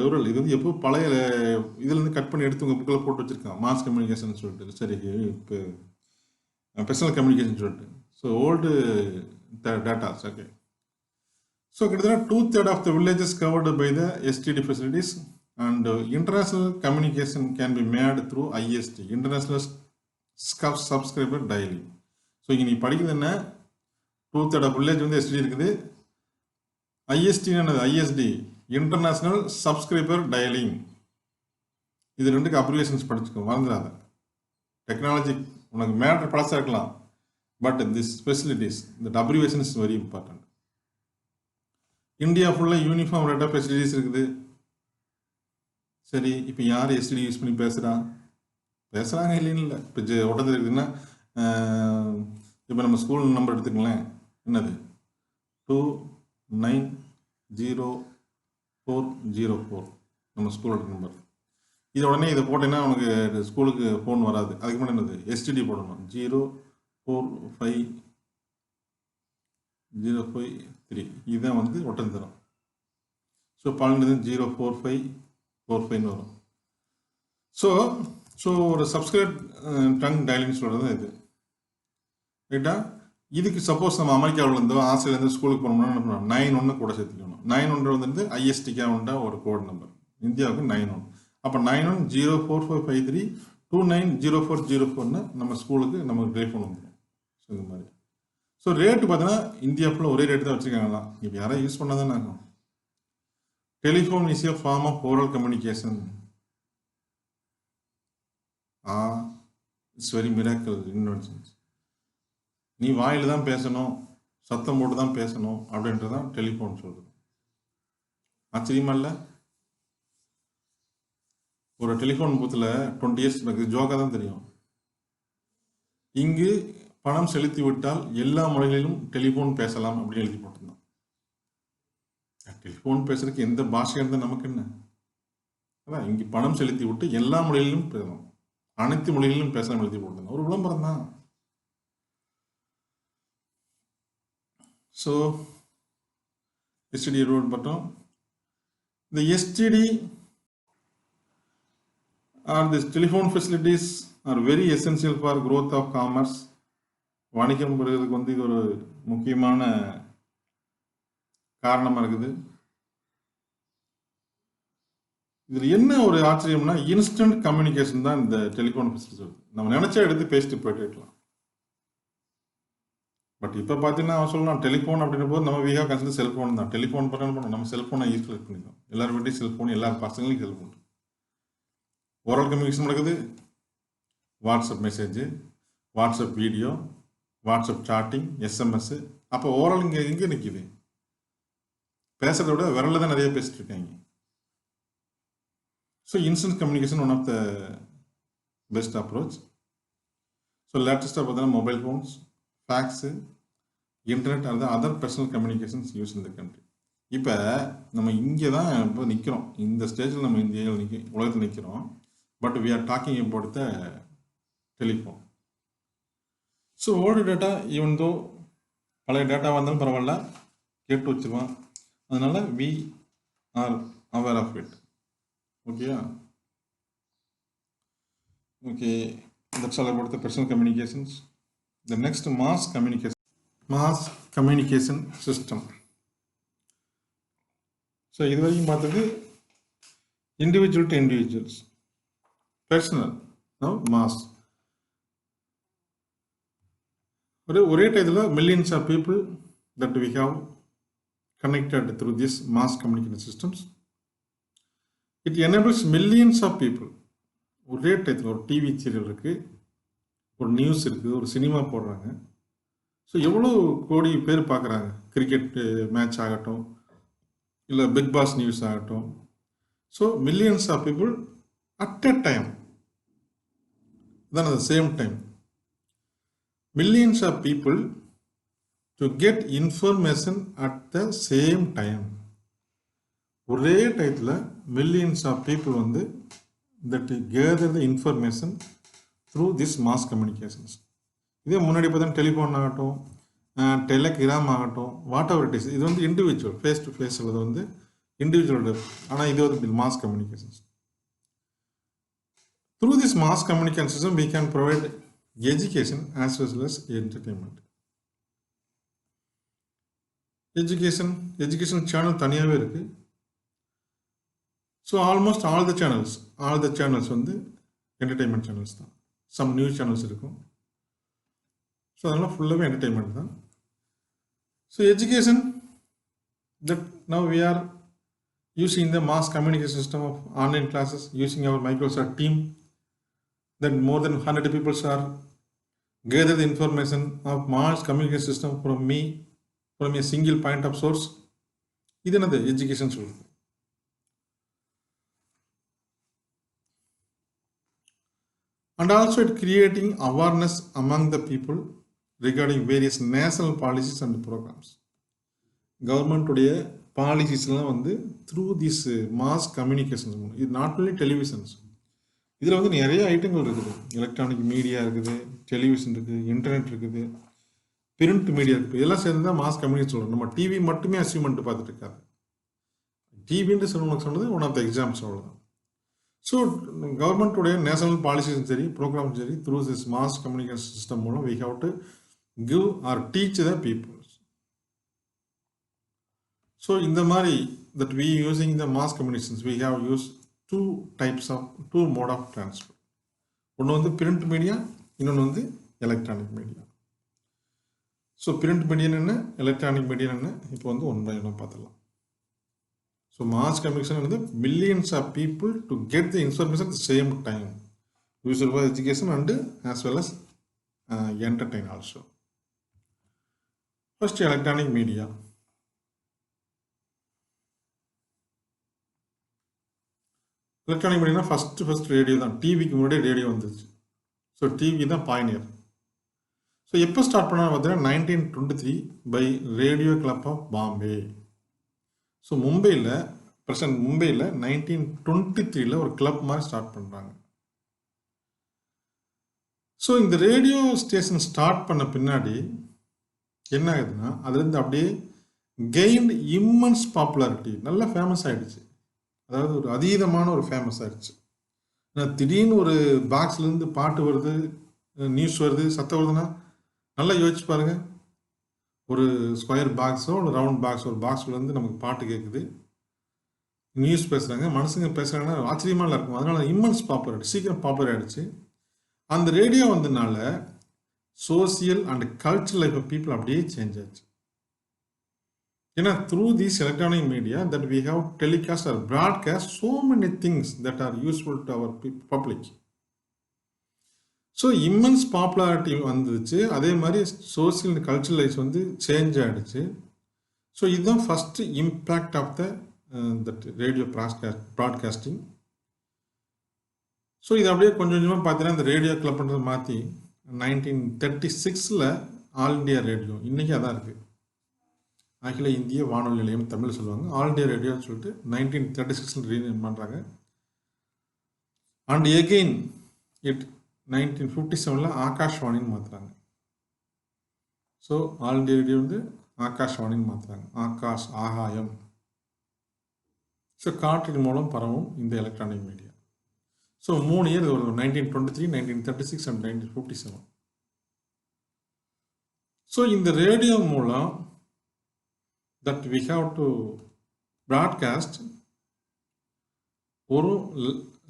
லூரல் இது வந்து எப்போ பழைய இதுலேருந்து கட் பண்ணி எடுத்து உங்கள் புக்கில் போட்டு வச்சுருக்கான். மாஸ் கம்யூனிகேஷன் சொல்லிட்டு, சரி இப்போ பர்சனல் கம்யூனிகேஷன் சொல்லிட்டு. So old datas. Okay. So கிட்டத்தட்ட 2/3 of the villages covered by the STD facilities and international communication can be made through ISD, international subscriber dialling. So இங்கே நீ படிக்கிறது என்ன, 2/3 ஆஃப் வில்லேஜ் வந்து எஸ்டிடி இருக்குது. ஐஎஸ்டி என்னது, ISD international subscriber dialling. இது ரெண்டுக்கு அப்ரிவேஷன்ஸ் படிச்சுக்கோ, மறந்துடாத. டெக்னாலஜி உனக்கு மேட்ரு பழசாக இருக்கலாம், பட் திஸ் ஃபெசிலிட்டிஸ் இந்த abbreviation is very important. India ஃபுல்லாக யூனிஃபார்ம் ரேட் ஆஃப் ஃபெசிலிட்டிஸ் இருக்குது. சரி, இப்போ யார் எஸ்டிடி யூஸ் பண்ணி பேசுகிறாங்க இல்லைன்னு இல்லை. இப்போ உடனே இருக்குதுன்னா இப்போ நம்ம ஸ்கூல் நம்பர் எடுத்துக்கலாம், என்னது 290404 நம்ம ஸ்கூலோட நம்பர். இது உடனே இதை போட்டேன்னா உனக்கு ஸ்கூலுக்கு ஃபோன் வராது. அதுக்கு முன்னாடி என்னது எஸ்டிடி போடணும், 045053. இதுதான் வந்து ஒட்டன் தரும். ஸோ 12 045545 வரும். ஸோ ஒரு சப்ஸ்கிரைப் ட்ரங்க் டயலிங் சொல்கிறது தான் இது, ரைட்டா? இதுக்கு சப்போஸ் நம்ம அமெரிக்காவிலேருந்தோ ஆஸ்திரேலியாவிலேருந்து ஸ்கூலுக்கு போனோம்னா என்ன பண்ணணும், 91 கூட சேர்த்துக்கணும். 91 வந்து ஐஎஸ்டிக்காக உண்டா ஒரு கோட் நம்பர், இந்தியாவுக்கு 91. அப்போ 91044553 290404 நம்ம ஸ்கூலுக்கு நமக்கு டெலிஃபோன் வந்துடும். ஸோ இந்த மாதிரி. ஸோ ரேட்டு பார்த்தீங்கன்னா இந்தியா ஃபுல்லாக ஒரே ரேட்டு தான் வச்சுருக்காங்களாம். இப்போ யாராவது யூஸ் பண்ணால் தானே ஆகும். Telephone is a form of oral communication. It's very miracle inventions. நீ வாயில் தான் பேசணும், சத்தம் போட்டு தான் பேசணும் அப்படின்றதான் டெலிஃபோன் சொல்கிறது. ஆச்சரியமா இல்லை? ஒரு டெலிஃபோன் பூத்தில் 20 இயர்ஸ் எனக்கு ஜோக்காக தான் தெரியும். இங்கு பணம் செலுத்தி விட்டால் எல்லா மொழிகளிலும் டெலிஃபோன் பேசலாம் அப்படின்னு எழுதி போட்டிருந்தான். டெலிஃபோன் பேசுறதுக்கு எந்த பாஷையாக இருந்தால் நமக்கு என்ன, அதான் இங்கே பணம் செலுத்தி விட்டு எல்லா மொழிகளிலும் பேசலாம், அனைத்து மொழிகளிலும் பேசலாம் எழுதி போட்டிருந்தான். ஒரு விளம்பரம் தான். ஸோ எஸ்டிடி ரோட் பட்டம். இந்த STD or this telephone facilities are very essential for growth of commerce. வணிகம் பெறுவதற்கு வந்து இது ஒரு முக்கியமான காரணமாக இருக்குது. இதில் என்ன ஒரு ஆச்சரியம்னா, இன்ஸ்டன்ட் கம்யூனிகேஷன் தான் இந்த டெலிஃபோன் ஃபெசிலிட்டி. நம்ம நினைச்சா எடுத்து பேசிட்டு போயிட்டு இருக்கலாம். பட் இப்போ பார்த்தீங்கன்னா அவன் சொல்லலாம் டெலிஃபோன் அப்படின்ற போது நம்ம வீகா கன்சிடர் செல்ஃபோன் தான். டெலிஃபோன் பண்ணணும், நம்ம செல்ஃபோனை யூஸ் பண்ணிக்கலாம். எல்லாரும் வீட்டையும் செல்ஃபோன், எல்லா பசங்களையும் செல்ஃபோன். ஓரல் கம்யூனிகேஷன் நடக்குது, WhatsApp message, WhatsApp video, WhatsApp chatting, SMS. அப்போ ஓரல் இங்கே எங்கே நிற்கிது? பேசுகிறத விட விரலில் தான் நிறைய பேசிட்டு இருக்காங்க. So instant communication one of the best approach. So லேட்டஸ்ட்டாக பார்த்தீங்கன்னா mobile phones, fax, internet are the other personal communications use in the country. இப்போ நம்ம இங்கே தான் இப்போ நிற்கிறோம், இந்த ஸ்டேஜில் நம்ம இந்தியாவில் உலகத்தில் நிற்கிறோம். But we are talking about the telephone. So old data even though பழைய டேட்டா வந்தாலும் பரவாயில்ல, கேட்டு வச்சுருவான். அதனால் we are aware of it. ஓகேயா? Okay, that's all about the personal communications. The next mass communication system. So இது வரைக்கும் பார்த்தது individual to individuals, personal, now mass. ஒரே டயத்தில் millions of people that we have connected through these mass communication systems. It enables millions of people. ஒரே டயத்தில் ஒரு TV serial இருக்குது, ஒரு நியூஸ் இருக்குது, ஒரு சினிமா போடுறாங்க. ஸோ எவ்வளோ கோடி பேர் பார்க்குறாங்க. கிரிக்கெட்டு மேட்ச் ஆகட்டும், இல்லை பிக் பாஸ் நியூஸ் ஆகட்டும். So millions of people at a time, then at the same time, millions of people to get information at the same time. ஒரே டயத்தில் மில்லியன்ஸ் ஆஃப் பீப்புள் வந்து that gather the information through this mass communications. இதே முன்னாடி பார்த்தா telephone ஆகட்டும், Telegram ஆகட்டும், what ever it is, இது வந்து இண்டிவிஜுவல் ஃபேஸ் டு ஃபேஸ் உள்ளது வந்து இண்டிவிஜுவல். ஆனால் இது வந்து mass communications. Through this mass communication system, we can provide education as well as entertainment. Education channel தனியாகவே இருக்கு. So almost all the channels வந்து என்டர்டெயின்மெண்ட் சேனல்ஸ் தான். சம் நியூஸ் சேனல்ஸ் இருக்கும். ஸோ அதெல்லாம் ஃபுல்லாகவே என்டர்டெயின்மெண்ட் தான். So education that now we are using the mass communication system of online classes using our Microsoft team. Then more than 100 people are gather the information of mass communication system from a single point of source. இது என்னது education சொல்லுது. And also it creating awareness among the people regarding various national policies and programs. Government உடைய பாலிசிஸ்லாம் வந்து through this mass communications. இது not only televisions, இதில் வந்து நிறைய ஐட்டங்கள் இருக்குது. எலக்ட்ரானிக் மீடியா இருக்குது, டெலிவிஷன் இருக்குது, இன்டர்நெட் இருக்குது, பிரிண்ட் மீடியா இருக்குது. இதெல்லாம் சேர்ந்து தான் மாஸ் கம்யூனிகேஷன் சொல்கிறோம். நம்ம டிவி மட்டுமே அசீவ் பண்ணிட்டு பார்த்துட்டு இருக்காது. டிவின்னு சொன்னது ஒன் ஆஃப் த எக்ஸாம்பிள்ஸ், அவ்வளோதான். ஸோ கவர்மெண்ட்டுடைய நேஷனல் பாலிசிஸும் சரி, ப்ரோக்ராமும் சரி, through this mass communication system மூலம் we have to give or teach the peoples. So இந்த மாதிரி that we using the mass communications we have use two mode of transfer. ஒன்று வந்து பிரிண்ட் மீடியா, இன்னொன்று வந்து electronic media. So print media என்ன, electronic media என்ன, இப்போ வந்து ஒன் பை ஒன் பார்த்துடலாம். ஸோ மாஸ் கம்யூனிகேஷன் வந்து millions of people to get the information at the same time, useful for education and as well as entertain also. First electronic media. Electronic media first radio தான். டிவிக்கு முன்னாடியே radio வந்துச்சு. So TV தான் பாயனியர். So எப்போ start பண்ணால் பார்த்தீங்கன்னா 1923 by radio club of Bombay. So மும்பையில் 1923 ஒரு கிளப் மாதிரி ஸ்டார்ட் பண்ணுறாங்க. ஸோ இந்த ரேடியோ ஸ்டேஷன் ஸ்டார்ட் பண்ண பின்னாடி என்ன ஆகுதுன்னா, அதுலேருந்து அப்படியே கெயின்ட் இம்மன்ஸ் பாப்புலாரிட்டி, நல்லா ஃபேமஸ் ஆகிடுச்சு. அதாவது ஒரு அதீதமான ஒரு ஃபேமஸ் ஆகிடுச்சு. திடீர்னு ஒரு பாக்ஸ்லேருந்து பாட்டு வருது, நியூஸ் வருது, சத்தம் வருதுன்னா நல்லா யோசிச்சு பாருங்கள். ஒரு ஸ்கொயர் பாக்ஸோ ஒரு ரவுண்ட் பாக்ஸ், ஒரு பாக்ஸ்லேருந்து நமக்கு பாட்டு கேட்குது, நியூஸ் பேசுகிறாங்க, மனுஷங்க பேசுகிறாங்கன்னா ஆச்சரியமாக இருக்கும். அதனால இம்மன்ஸ் பாப்புலர், சீக்கிரம் பாப்புலர் ஆகிடுச்சு. அந்த ரேடியோ வந்ததுனால social and cultural life of people அப்படியே சேஞ்ச் ஆச்சு. ஏன்னா through these electronic media that we have telecast or broadcast so many things that are useful to our public. So immense popularity வந்துச்சு. அதே மாதிரி social and cultural life வந்து change ஆகிடுச்சு. So இதுதான் first impact of that radio broadcasting. So இது அப்படியே கொஞ்சம் கொஞ்சமாக பார்த்தீங்கன்னா இந்த ரேடியோ கிளப்ன்றது மாற்றி 1936 ஆல் இண்டியா ரேடியோ, இன்றைக்கி அதான் இருக்குது, அகில இந்திய வானொலி நிலையம் தமிழ் சொல்லுவாங்க, ஆல் இண்டியா ரேடியோன்னு சொல்லிட்டு 1936 ரீநேம் பண்ணுறாங்க. அண்ட் எகெயின் 1957 ஆகாஷ்வாணின்னு மாற்றுறாங்க. ஸோ ஆல் இண்டியா ரேடியோ வந்து ஆகாஷ்வாணின்னு மாற்றுறாங்க, ஆகாயம். ஸோ காற்றின் மூலம் பரவும் இந்த எலக்ட்ரானிக் மீடியா. ஸோ 3 இயர் வருது, 1923, 1936 அண்ட் 1957. ஸோ இந்த ரேடியோ மூலம் that we have to broadcast ஒரு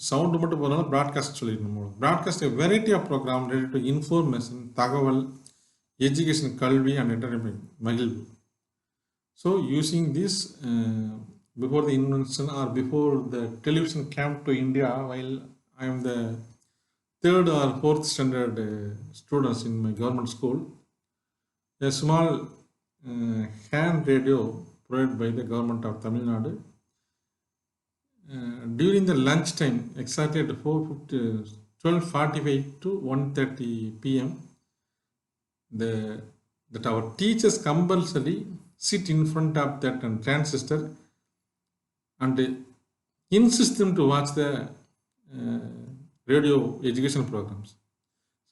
சவுண்டு மட்டும் போனால ப்ராட்காஸ்ட் சொல்லிடணும். Broadcast a variety of program related to information, தகவல், எஜுகேஷன், கல்வி அண்ட் என்டர்டைன்மெண்ட், மகிழ்வு. So using this, before the invention or before the television came to India, while I am the third or fourth standard students in my government school, a small hand radio provided by the government of Tamil Nadu. During the lunch time, exactly at 12:45 to 1:30 p.m., that our teachers compulsory sit in front of that transistor and insist them to watch the radio education programs.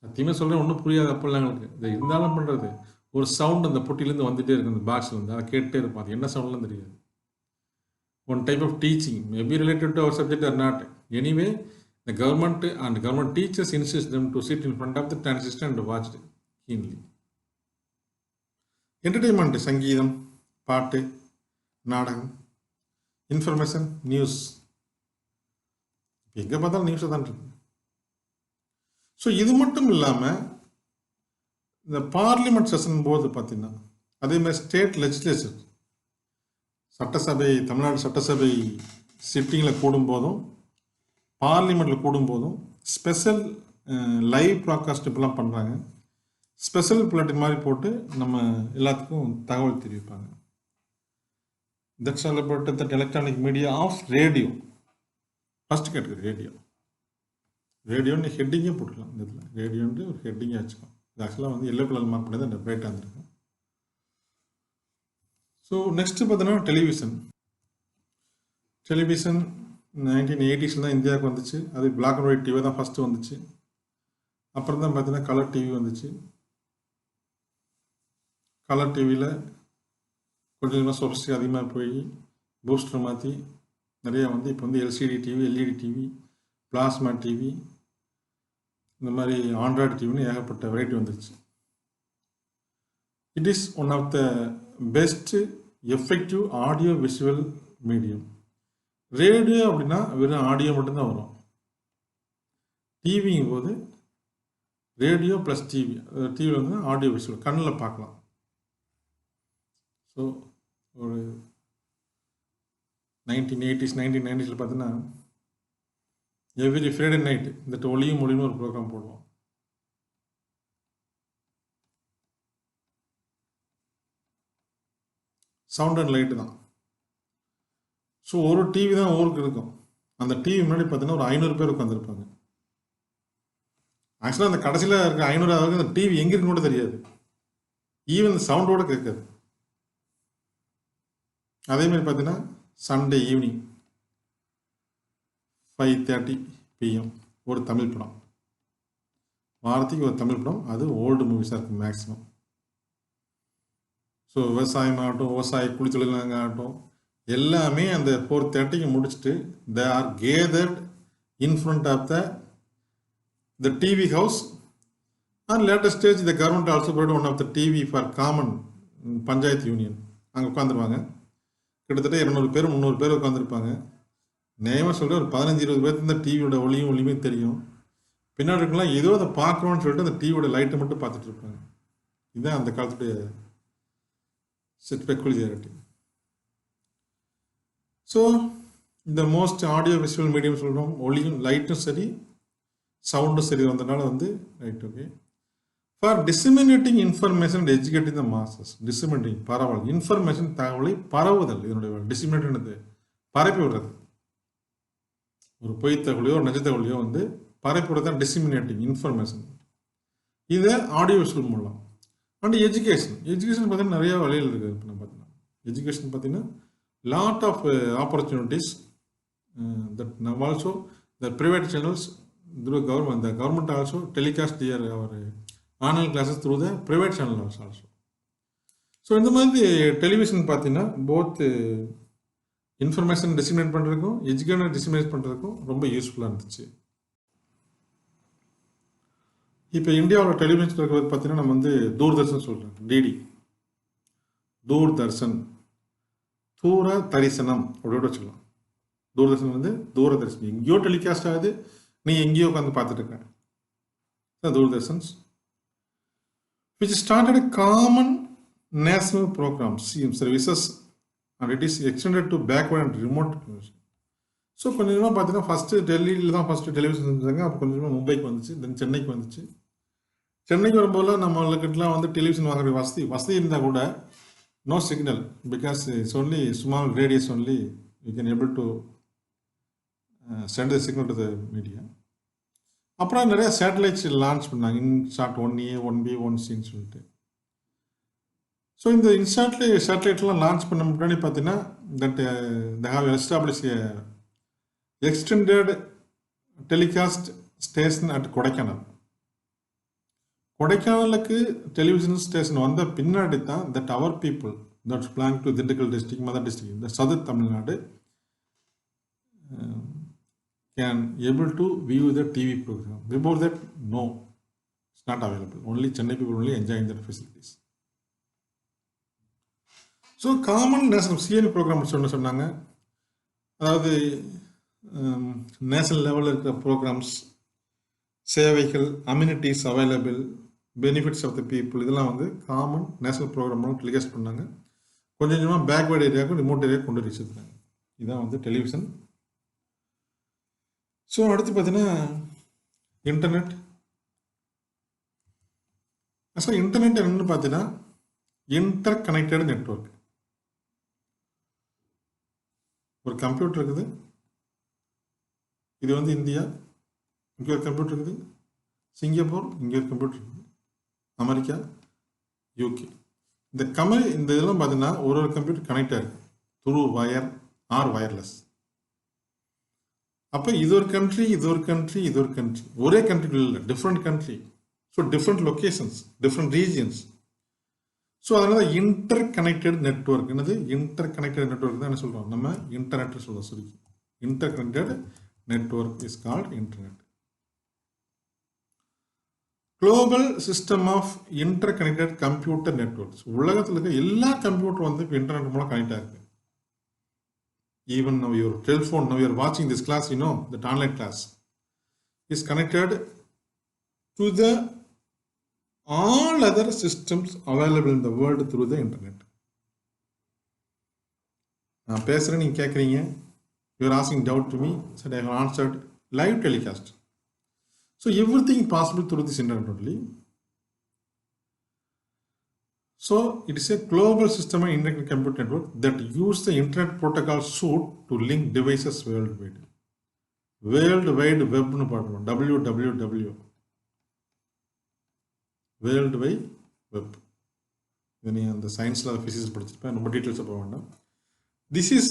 சத்தியமாக சொல்கிறேன், ஒன்றும் புரியாது அப்போல்லாம் எங்களுக்கு. இது இருந்தாலும் பண்ணுறது, ஒரு சவுண்ட் அந்த பொட்டிலேருந்து வந்துகிட்டே இருக்கும், அந்த பாக்ஸ்லேருந்து அதை கேட்டே இருப்போம். அது என்ன சவுண்ட்லாம் தெரியாது. One type of teaching may be related to our subject or not. Anyway, the government and government teachers insist them to sit in front of the transistor and watch it keenly. Entertainment, சங்கீதம், பாட்டு, நாடகம், information, news. எங்கே பார்த்தாலும் நியூஸை தான் இருக்கு. So இது மட்டும் இல்லாமல் இந்த பார்லிமெண்ட் செஷன் போது பார்த்தீங்கன்னா, அதே மாதிரி ஸ்டேட் லெஜிஸ்லேச்சர் சட்டசபை, தமிழ்நாடு சட்டசபை சிட்டிங்கில் கூடும்போதும் பார்லிமெண்ட்டில் கூடும்போதும் ஸ்பெஷல் லைவ் ப்ராட்காஸ்ட் இப்பெல்லாம் பண்ணுறாங்க. ஸ்பெஷல் புல்லட்டின் மாதிரி போட்டு நம்ம எல்லாத்துக்கும் தகவல் தெரிவிப்பாங்க. That's all about that electronic media of radio. First category radio. ரேடியோன்னு ஹெட்டிங்கே போட்டுக்கலாம். இந்த இதில் ரேடியோன்ட்டு ஒரு ஹெட்டிங்கே வச்சுக்கலாம். இது ஆக்சுவலாக வந்து எல்லோ கலர் மார்க் பண்ணி தான் டெப்ரேட்டாக இருந்திருக்கும். ஸோ நெக்ஸ்ட்டு பார்த்தோன்னா டெலிவிஷன். டெலிவிஷன் 1980s தான் இந்தியாவுக்கு வந்துச்சு. அது பிளாக் அண்ட் ஒயிட் டிவி தான் ஃபஸ்ட்டு வந்துச்சு. அப்புறம் தான் பார்த்தீங்கன்னா கலர் டிவி வந்துச்சு. கலர் டிவியில் கொஞ்சம் கொஞ்சமாக சொஃபிஸ்டிக் அதிகமாக போய் பூஸ்டர் மாற்றி நிறையா வந்து இப்போ வந்து LCD TV, LED TV, plasma TV, இந்த மாதிரி ஆண்ட்ராய்டு டிவின்னு ஏகப்பட்ட வெரைட்டி வந்துருச்சு. It is one of the best effective audio visual medium. Radio அப்படின்னா வெறும் ஆடியோ மட்டும்தான் வரும். டிவிங்கும் போது ரேடியோ ப்ளஸ் டிவி, டிவியில் வந்து ஆடியோ விஷுவல் கண்ணில் பார்க்கலாம். ஸோ ஒரு 1980s பார்த்தீங்கன்னா எவ்ரி ஃப்ரைடே நைட்டு இந்த ஒளியும் மொழியும் ஒரு ப்ரோக்ராம் போடுவோம். சவுண்ட் அண்ட் லைட்டு தான். ஸோ ஒரு டிவி தான் ஊருக்கு இருக்கும். அந்த டிவி முன்னாடி பார்த்தீங்கன்னா ஒரு 500 பேர் உட்காந்துருப்பாங்க. ஆக்சுவலாக அந்த கடைசியில் இருக்க 500 அந்த டிவி எங்கே இருக்குன்னு கூட தெரியாது. ஈவன் சவுண்டோட கேட்காது. அதேமாதிரி பார்த்தீங்கன்னா சண்டே ஈவினிங் 5:30 PM ஒரு தமிழ் படம். வாரத்துக்கு ஒரு தமிழ் படம். அது ஓல்டு மூவிஸாக இருக்கும் மேக்ஸிமம். ஸோ விவசாயம் ஆகட்டும், விவசாய குளித்தொழிலாங்க ஆகட்டும், எல்லாமே அந்த 4:30 முடிச்சுட்டு they are gathered in front of the TV house. And latest stage the government also provide one of the TV for common panchayat union. அங்கே உட்காந்துருவாங்க. கிட்டத்தட்ட 200 பேர் 300 பேர் உட்காந்துருப்பாங்க. நேமாக சொல்கிற ஒரு 15-20 பேருக்கு இந்த டிவியோட ஒளியுமே தெரியும். பின்னாடி இருக்கலாம் ஏதோ அதை பார்க்குறோன்னு சொல்லிட்டு அந்த டிவியோட லைட்டை மட்டும் பார்த்துட்டு இருப்பாங்க. இதுதான் அந்த காலத்துடைய பெக்குலியாரிட்டி. ஸோ இந்த மோஸ்ட் ஆடியோ விஷுவல் மீடியம் சொல்கிறோம். ஒளியும் லைட்டும் சரி, சவுண்டும் சரி வந்ததுனால வந்து right. Okay. For disseminating information and educating the masses. Disseminating பரவல், இன்ஃபர்மேஷன் தகவலை பரவுதல். இதனுடைய டிசிமினேட்டினது பரப்பி விடுறது. ஒரு பொய் தகவலையோ ஒரு நிஜ தகவலையோ வந்து பரப்பி விடுறது தான் டிசிமினேட்டிங் இன்ஃபர்மேஷன். இதை ஆடியோ விஷுவல் மூலம். And education. எஜுகேஷன் பார்த்தீங்கன்னா நிறைய வழியில் இருக்குது. இப்போ நம்ம பார்த்தீங்கன்னா எஜுகேஷன் பார்த்தீங்கன்னா lot of opportunities that now also the private channels through government, the government also telecast their our online classes through the private channels also. So இந்த மாதிரி டெலிவிஷன் பார்த்தீங்கன்னா போத் இன்ஃபர்மேஷன் டிசிமினேட் பண்ணுறதுக்கும் எஜுகேஷன் டிசிமினேட் பண்ணுறதுக்கும் ரொம்ப யூஸ்ஃபுல்லாக இருந்துச்சு. இப்போ இந்தியாவோட டெலிவிஷன் இருக்கிறது பார்த்தீங்கன்னா நம்ம வந்து தூர்தர்ஷன் சொல்கிறோம். டிடி தூர்தர்ஷன், தூர தரிசனம் அப்படியோட வச்சுக்கலாம். தூரதர்ஷன் வந்து தூரதர்ஷன் எங்கேயோ டெலிகாஸ்ட் ஆகுது, நீ எங்கேயோ உட்காந்து பார்த்துட்டு இருக்க. Doordarshan's which started common national programs, services, and it is extended to backward and remote communities. So கொஞ்சம் கொஞ்சமாக பார்த்தீங்கன்னா ஃபஸ்ட்டு டெல்லியில் தான் ஃபஸ்ட்டு டெலிவிஷன் செஞ்சாங்க. அப்போ கொஞ்சம் கொஞ்சமாக மும்பைக்கு வந்துச்சு, தென் சென்னைக்கு வந்துச்சு. சென்னைக்கு வரும்போதெல்லாம் நம்மளுக்கிட்டலாம் வந்து டெலிவிஷன் வாங்குற வசதி இருந்தால் கூட no signal, because it's only small radius only you can able to send the signal to the media. அப்புறம் நிறைய சேட்டலைட்ஸ் லான்ச் பண்ணாங்க, இன்சாட் 1A 1B 1Cன்னு சொல்லிட்டு. ஸோ இந்த சேட்டலைட்லாம் லான்ச் பண்ண முன்னாடி பார்த்தீங்கன்னா that they have establish extended telecast station at Kodaikanal. கொடைக்கானலுக்கு television station வந்த பின்னாடி தான் that our people that's belong to Dindigul district, mother district, இந்த southern Tamil Nadu can able to view the TV program. Before that no, it's not available. Only Chennai people only enjoying that facilities. So common national CN program சொன்னாங்க. அதாவது national லெவலில் இருக்கிற programs, சேவைகள், amenities available, benefits of the people, இதெல்லாம் வந்து common national program telecast பண்ணாங்க. கொஞ்சம் கொஞ்சமாக பேக்வேர்டு ஏரியாவுக்கு ரிமோட் ஏரியா கொண்டு வச்சுருந்தாங்க. இதுதான் வந்து டெலிவிஷன். ஸோ அடுத்து பார்த்தீங்கன்னா இன்டர்நெட். ஆக்சுவலாக இன்டர்நெட் என்னென்னு பார்த்தீங்கன்னா இன்டர் கனெக்டட் நெட்வொர்க். ஒரு கம்ப்யூட்டர் இருக்குது, இது வந்து இந்தியா, இங்கே ஒரு கம்ப்யூட்டர் இருக்குது, சிங்கப்பூர், இங்கே ஒரு கம்ப்யூட்டர் இருக்குது, அமெரிக்கா, யூகே. இந்த இதெல்லாம் பார்த்தீங்கன்னா ஒரு கம்ப்யூட்டர் கனெக்டாக இருக்குது த்ரூ வயர் ஆர் வயர்லெஸ். அப்போ இது ஒரு கண்ட்ரி, இது ஒரு கண்ட்ரி, இது ஒரு கண்ட்ரி, ஒரே கண்ட்ரி இல்லை, different country. So different locations, different regions. So அதனால இன்டர் கனெக்டட் நெட்வொர்க். என்னது இன்டர் கனெக்டட் நெட்வொர்க் தான் என்ன சொல்கிறோம் நம்ம இன்டர்நெட் சொல்கிறோம். சரி, interconnected network is called internet. Global system of interconnected computer networks. உலகத்தில் இருக்க எல்லா கம்ப்யூட்டர் வந்து இப்போ இன்டர்நெட் மூலம் கனெக்ட் ஆகிருக்கு. Even now your telephone, now you are watching this class, you know that online class is connected to the all other systems available in the world through the internet. நான் பேசுகிறேன், நீங்கள் கேட்குறீங்க, you are asking doubt to me, said I have answered live telecast. So everything possible through this internet only. So it is a global system of internet computer network that use the internet protocol suite to link devices worldwide. World Wide Web nu paadrom, WWW, World Wide Web. When you the science la physics படிச்சிருப்பேன், ரொம்ப details போக வேண்டாம். This is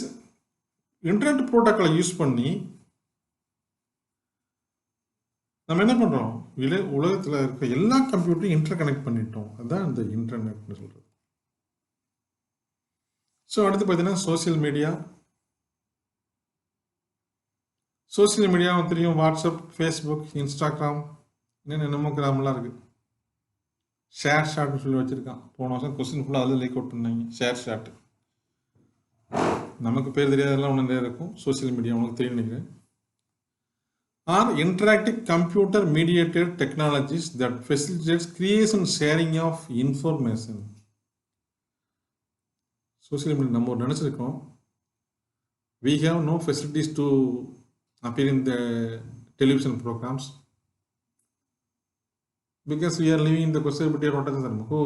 internet protocol use பண்ணி நம்ம என்ன பண்ணுறோம், உலகத்தில் இருக்க எல்லா கம்ப்யூட்டரையும் இன்டர் கனெக்ட் பண்ணிட்டோம். அதுதான் இந்த இன்டர்நெட்னு சொல்கிறது. ஸோ அடுத்து பார்த்தீங்கன்னா சோசியல் மீடியா. சோசியல் மீடியா தெரியும், வாட்ஸ்அப், ஃபேஸ்புக், இன்ஸ்டாகிராம், என்னென்னமோ கிராமெலாம் இருக்குது. ஷேர் ஷாட்னு சொல்லி வச்சுருக்கான். போன வருஷம் கொஸ்டின் ஃபுல்லாக அதில் லீக் அவுட் பண்ணாங்க. ஷேர் ஷாட் நமக்கு பேர் தெரியாதெல்லாம் ஒன்று நிறைய இருக்கும். சோசியல் மீடியா உனக்கு தெரியும் நினைக்கிறேன். Are interactive computer mediated technologies that facilitates creation and sharing of information. Social media நம்ம நினைச்சிருக்கோம், we have no facilities to appear in the television programs because we are living in the possibility of who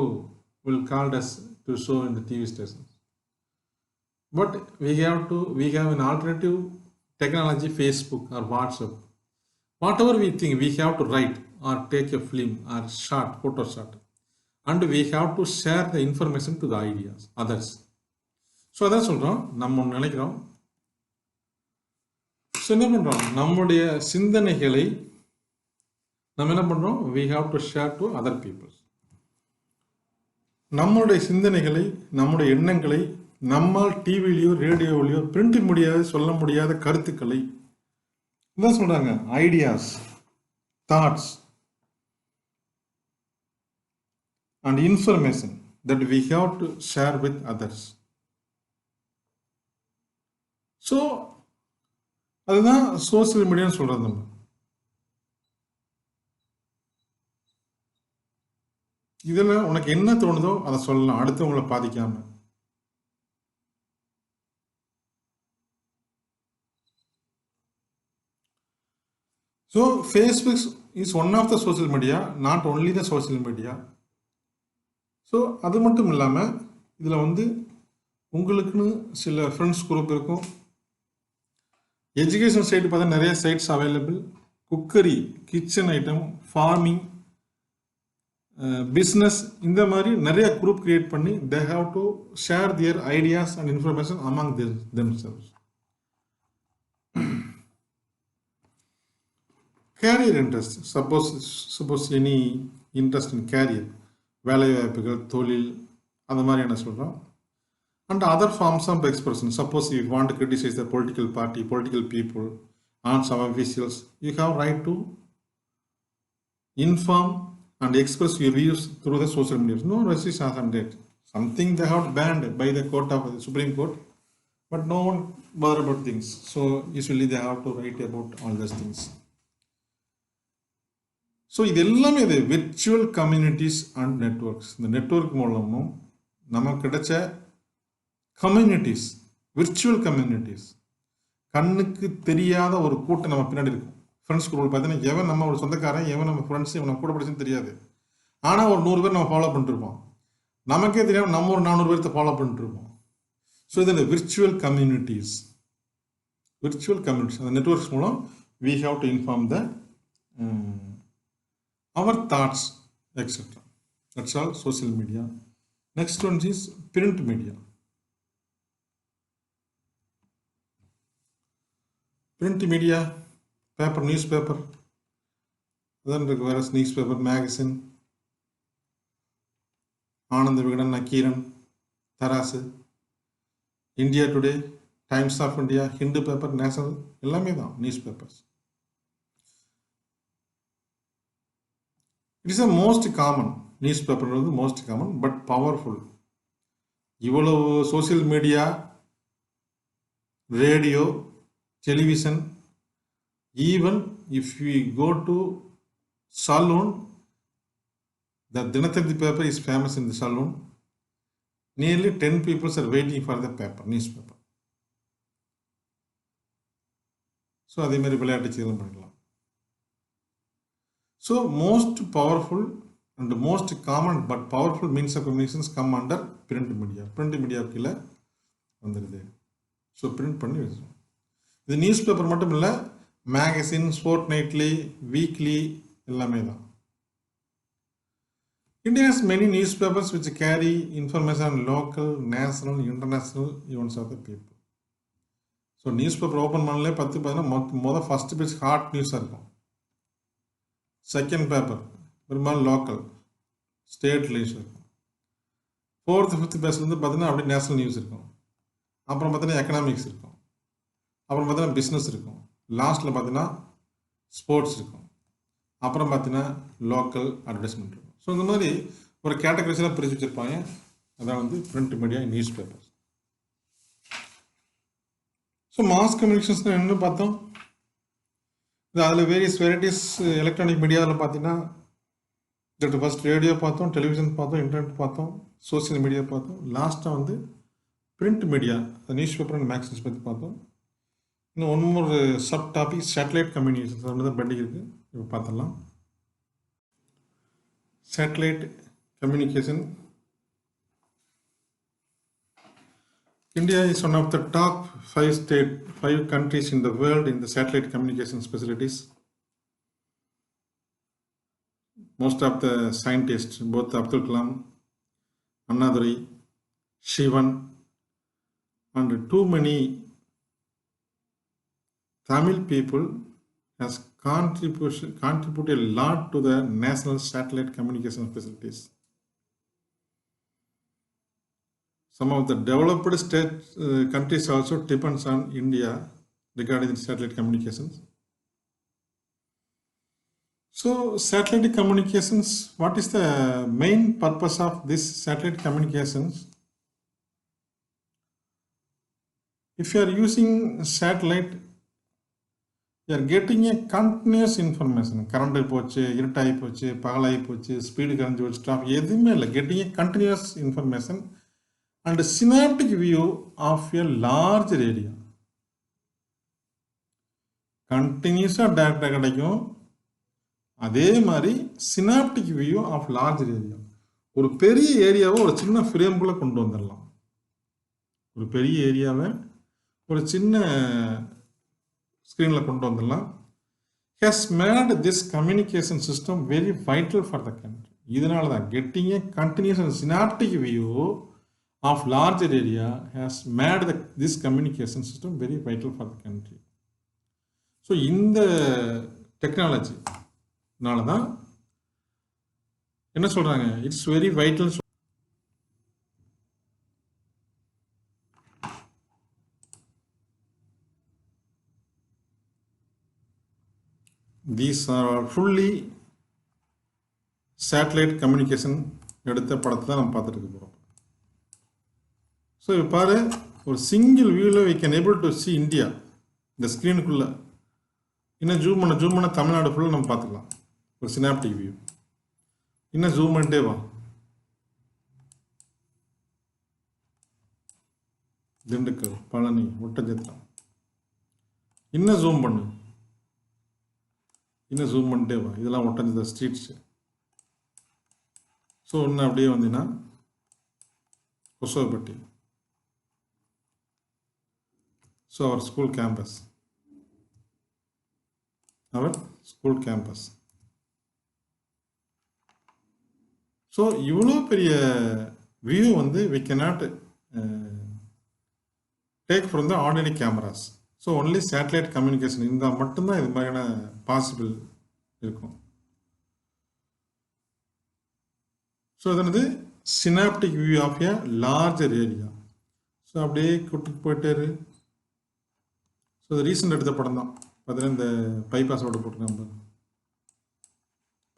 will call us to show in the TV stations. But we have an alternative technology, Facebook or WhatsApp. Whatever we think, we have to write or take a film or shot, photo shot, and we have to share the information to the ideas, others. So அதான் சொல்கிறோம், நம்ம நினைக்கிறோம். So என்ன பண்ணுறோம், நம்முடைய சிந்தனைகளை நம்ம என்ன பண்ணுறோம், we have to share to other people. நம்முடைய சிந்தனைகளை, நம்முடைய எண்ணங்களை நம்மால் டிவிலையோ ரேடியோவிலையோ பிரிண்ட் முடியாத சொல்ல முடியாத கருத்துக்களை என்ன சொல்றாங்க, ideas, thoughts and information that we have to share with others. So அதுதான் சோசியல் மீடியான்னு சொல்றது. நம்ம இதில் உனக்கு என்ன தோணுதோ அதை சொல்லலாம், அடுத்தவங்களை பாதிக்காம. So Facebook is one of the social media, not only the social media. So அது மட்டும் இல்லாமல் இதில் வந்து உங்களுக்குன்னு சில ஃப்ரெண்ட்ஸ் குரூப் இருக்கும். எஜுகேஷன் சைடு பார்த்தா நிறைய sites available. Cookery, kitchen item, farming, business, இந்த மாதிரி நிறைய குரூப் கிரியேட் பண்ணி தே have to share their ideas and information among themselves. Career interest, suppose any interest in career, வேலை வாய்ப்புகள், தொழில், அந்த மாதிரி என்ன சொல்கிறோம். And other forms of expression, suppose you want to criticise the political party, political people, on some officials, you have right to inform and express your views through the social media. No restrictions on that. Something they have banned by the court of the Supreme Court, but no one bother about things. So usually they have to write about all those things. So இது எல்லாமே இது virtual communities and networks. இந்த network மூலமும் நமக்கு கிடைச்ச communities, virtual communities, கண்ணுக்கு தெரியாத ஒரு கூட்டம் நம்ம பின்னாடி இருக்கும். ஃப்ரெண்ட்ஸ் குரூப் பார்த்தீங்கன்னா எவன் நம்ம ஒரு சொந்தக்காரன், எவன் நம்ம ஃப்ரெண்ட்ஸ், இவன் நம்ம கூட படிச்சுன்னு தெரியாது. ஆனால் ஒரு 100 பேர் நம்ம ஃபாலோ பண்ணிட்டுருப்போம். நமக்கே தெரியாமல் நம்ம ஒரு 400 பேர்த்த ஃபாலோ பண்ணிட்டுருப்போம். ஸோ இதில் விர்ச்சுவல் கம்யூனிட்டிஸ், அந்த நெட்ஒர்க்ஸ் மூலம் we have to inform the our thoughts, etc. That's all social media. Next one is print media. Print media, paper, newspaper, then various newspaper, magazine, Anand Vigadan, Nakiran, Tarasu, India Today, Times of India, Hindu paper, National, எல்லாமே தான் newspapers. It is a most common, newspaper is most common but powerful. இவ்வளவு social media, radio, television, even if we go to saloon, the Dinatharthi paper is famous in the saloon. Nearly 10 people are waiting for the paper, newspaper. So அதே மாதிரி விளையாட்டு செய்யலாம் பண்ணலாம். So most powerful and most common but powerful means of communications come under print media. Print media கீழே வந்துடுது. So print பண்ணி வச்சுருவோம். இது நியூஸ் பேப்பர் மட்டும் இல்லை, மேகசின், ஸ்போர்ட் நைட்லி, வீக்லி எல்லாமே தான். India has many newspapers which carry information on local, national, international events of the people. So news paper open பண்ணலே பார்த்தீங்கன்னா ஃபஸ்ட் பேஜ் ஹாட் நியூஸாக இருக்கும். செகண்ட் பேப்பர் பெரும்பாலும் லோக்கல், ஸ்டேட் நியூஸ் இருக்கும். 4th 5th பேஜ்லேருந்து பார்த்தீங்கன்னா அப்படியே நேஷனல் நியூஸ் இருக்கும். அப்புறம் பார்த்தீங்கன்னா எக்கனாமிக்ஸ் இருக்கும். அப்புறம் பார்த்தீங்கன்னா பிஸ்னஸ் இருக்கும். லாஸ்ட்டில் பார்த்தீங்கன்னா ஸ்போர்ட்ஸ் இருக்கும். அப்புறம் பார்த்தீங்கன்னா லோக்கல் அட்வர்டைஸ்மெண்ட் இருக்கும். ஸோ இந்த மாதிரி ஒரு கேட்டகரிஸ்லாம் பிரித்து வச்சுருப்பாங்க. அதான் வந்து print media, news papers. So mass communications என்ன பார்த்தோம், அதில் வேரியஸ் வெரைட்டிஸ். எலக்ட்ரானிக் மீடியாவில் பார்த்தீங்கன்னா ஃபர்ஸ்ட் ரேடியோ பார்த்தோம், டெலிவிஷன் பார்த்தோம், இன்டர்நெட் பார்த்தோம், சோசியல் மீடியா பார்த்தோம். லாஸ்ட்டாக வந்து print media, news paper and மேக்சின்ஸ் பற்றி பார்த்தோம். இன்னும் one more sub topic satellite communications, அதில் தான் பெண்டிங் இருக்குது. இப்போ பார்த்துடலாம். Satellite communication. India is one of the top 5 countries in the world in the satellite communications facilities. Most of the scientists, both Abdul Kalam, Annaduri, Shivan, and too many Tamil people has contributed a lot to the national satellite communication facilities. Some of the developed countries also depends on India regarding the satellite communications. So satellite communications, what is the main purpose of this satellite communications? If you are using satellite, you are getting a continuous information. Current போச்சு, இருட்டாகி போச்சு, பகலாகி போச்சு, speed கரைஞ்சி போச்சு, stop எதுவுமே இல்லை. Getting a continuous information and synoptic view of a larger area. கண்டினியூஸாக data கிடைக்கும். அதே மாதிரி synoptic view of larger area. ஒரு பெரிய ஏரியாவை ஒரு சின்ன ஃப்ரேம்குள்ளே கொண்டு வந்துடலாம். ஒரு பெரிய ஏரியாவை ஒரு சின்ன ஸ்க்ரீனில் கொண்டு வந்துடலாம். Has made this communication system very vital for the country. இதனால தான் getting a continuous and synoptic view of larger area has made this communication system very vital for the country. So இந்த டெக்னாலஜினால தான் என்ன சொல்கிறாங்க, it's very vital. These are fully satellite communication எடுத்த படத்தை தான் நம்ம பார்த்துட்டு போகிறோம். ஸோ இப்போ பாரு, ஒரு சிங்கிள் வியூவில் we can able to see India இந்த ஸ்க்ரீனுக்குள்ளே. இன்னும் ஜூம் பண்ண தமிழ்நாடு ஃபுல்லாக நம்ம பார்த்துக்கலாம். ஒரு சினாப்டிக் வியூ. இன்னும் ஜூம் பண்ணிட்டே வா, திண்டுக்கல், பழனி, ஒட்டஞ்சத்திரம். இன்னும் ஜூம் பண்ணு, இன்னும் ஜூம் பண்ணிட்டே வா. இதெல்லாம் ஒட்டஞ்சத ஸ்ட்ரீட்ஸு. ஸோ இன்னும் அப்படியே வந்தீங்கன்னா கொசவப்பட்டி. ஸோ அவர் ஸ்கூல் கேம்பஸ், ஸோ இவ்வளோ பெரிய வியூ வந்து we cannot take from the ordinary cameras. So only satellite communication இருந்தால் மட்டும்தான் இது மாதிரியான பாசிபிள் இருக்கும். ஸோ அதனது synoptic view of a larger area. So அப்படியே கூட்டிட்டு போயிட்டாரு. ஸோ இது ரீசெண்ட் எடுத்த படம் தான். பார்த்தீங்கன்னா இந்த பைபாஸ் ரோடு போட்டுருக்காங்க,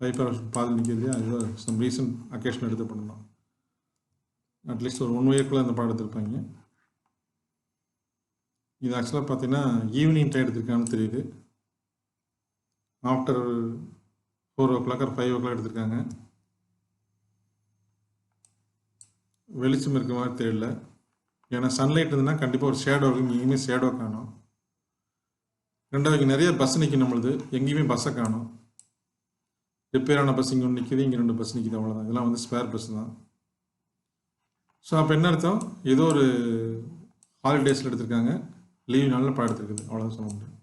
பைபாஸ் பாதி நிற்கிறது. அது சம் ரீசெண்ட் அக்கேஷன் எடுத்த படம் தான். அட்லீஸ்ட் ஒரு 1 இயர்க்குள்ளே அந்த படம் எடுத்திருப்பாங்க. இது ஆக்சுவலாக பார்த்தீங்கன்னா ஈவினிங் டைம் எடுத்திருக்காங்கன்னு தெரியுது. ஆஃப்டர் 4 o'clock or 5 o'clock எடுத்திருக்காங்க. வெளிச்சம் இருக்க மாதிரி தெரியல. ஏன்னா சன்லைட் இருந்ததுன்னா கண்டிப்பாக ஒரு ஷேடோ இருக்கும். எங்கேயுமே ஷேடோ காணும். ரெண்டாவது நிறைய பஸ் நிற்கும் நம்மளுது, எங்கேயுமே பஸ்ஸை காணும். ரிப்பேரான பஸ் இங்கே ஒன்று நிற்கிது, இங்கே 2 பஸ் நிற்கிது, அவ்வளோதான். இதெல்லாம் வந்து ஸ்பேர் பஸ் தான். ஸோ அப்போ என்ன அர்த்தம், ஏதோ ஒரு ஹாலிடேஸில் எடுத்திருக்காங்க, லீவ் நாளில் படம் எடுத்துருக்குது, அவ்வளோதான் சொல்ல முடியும்.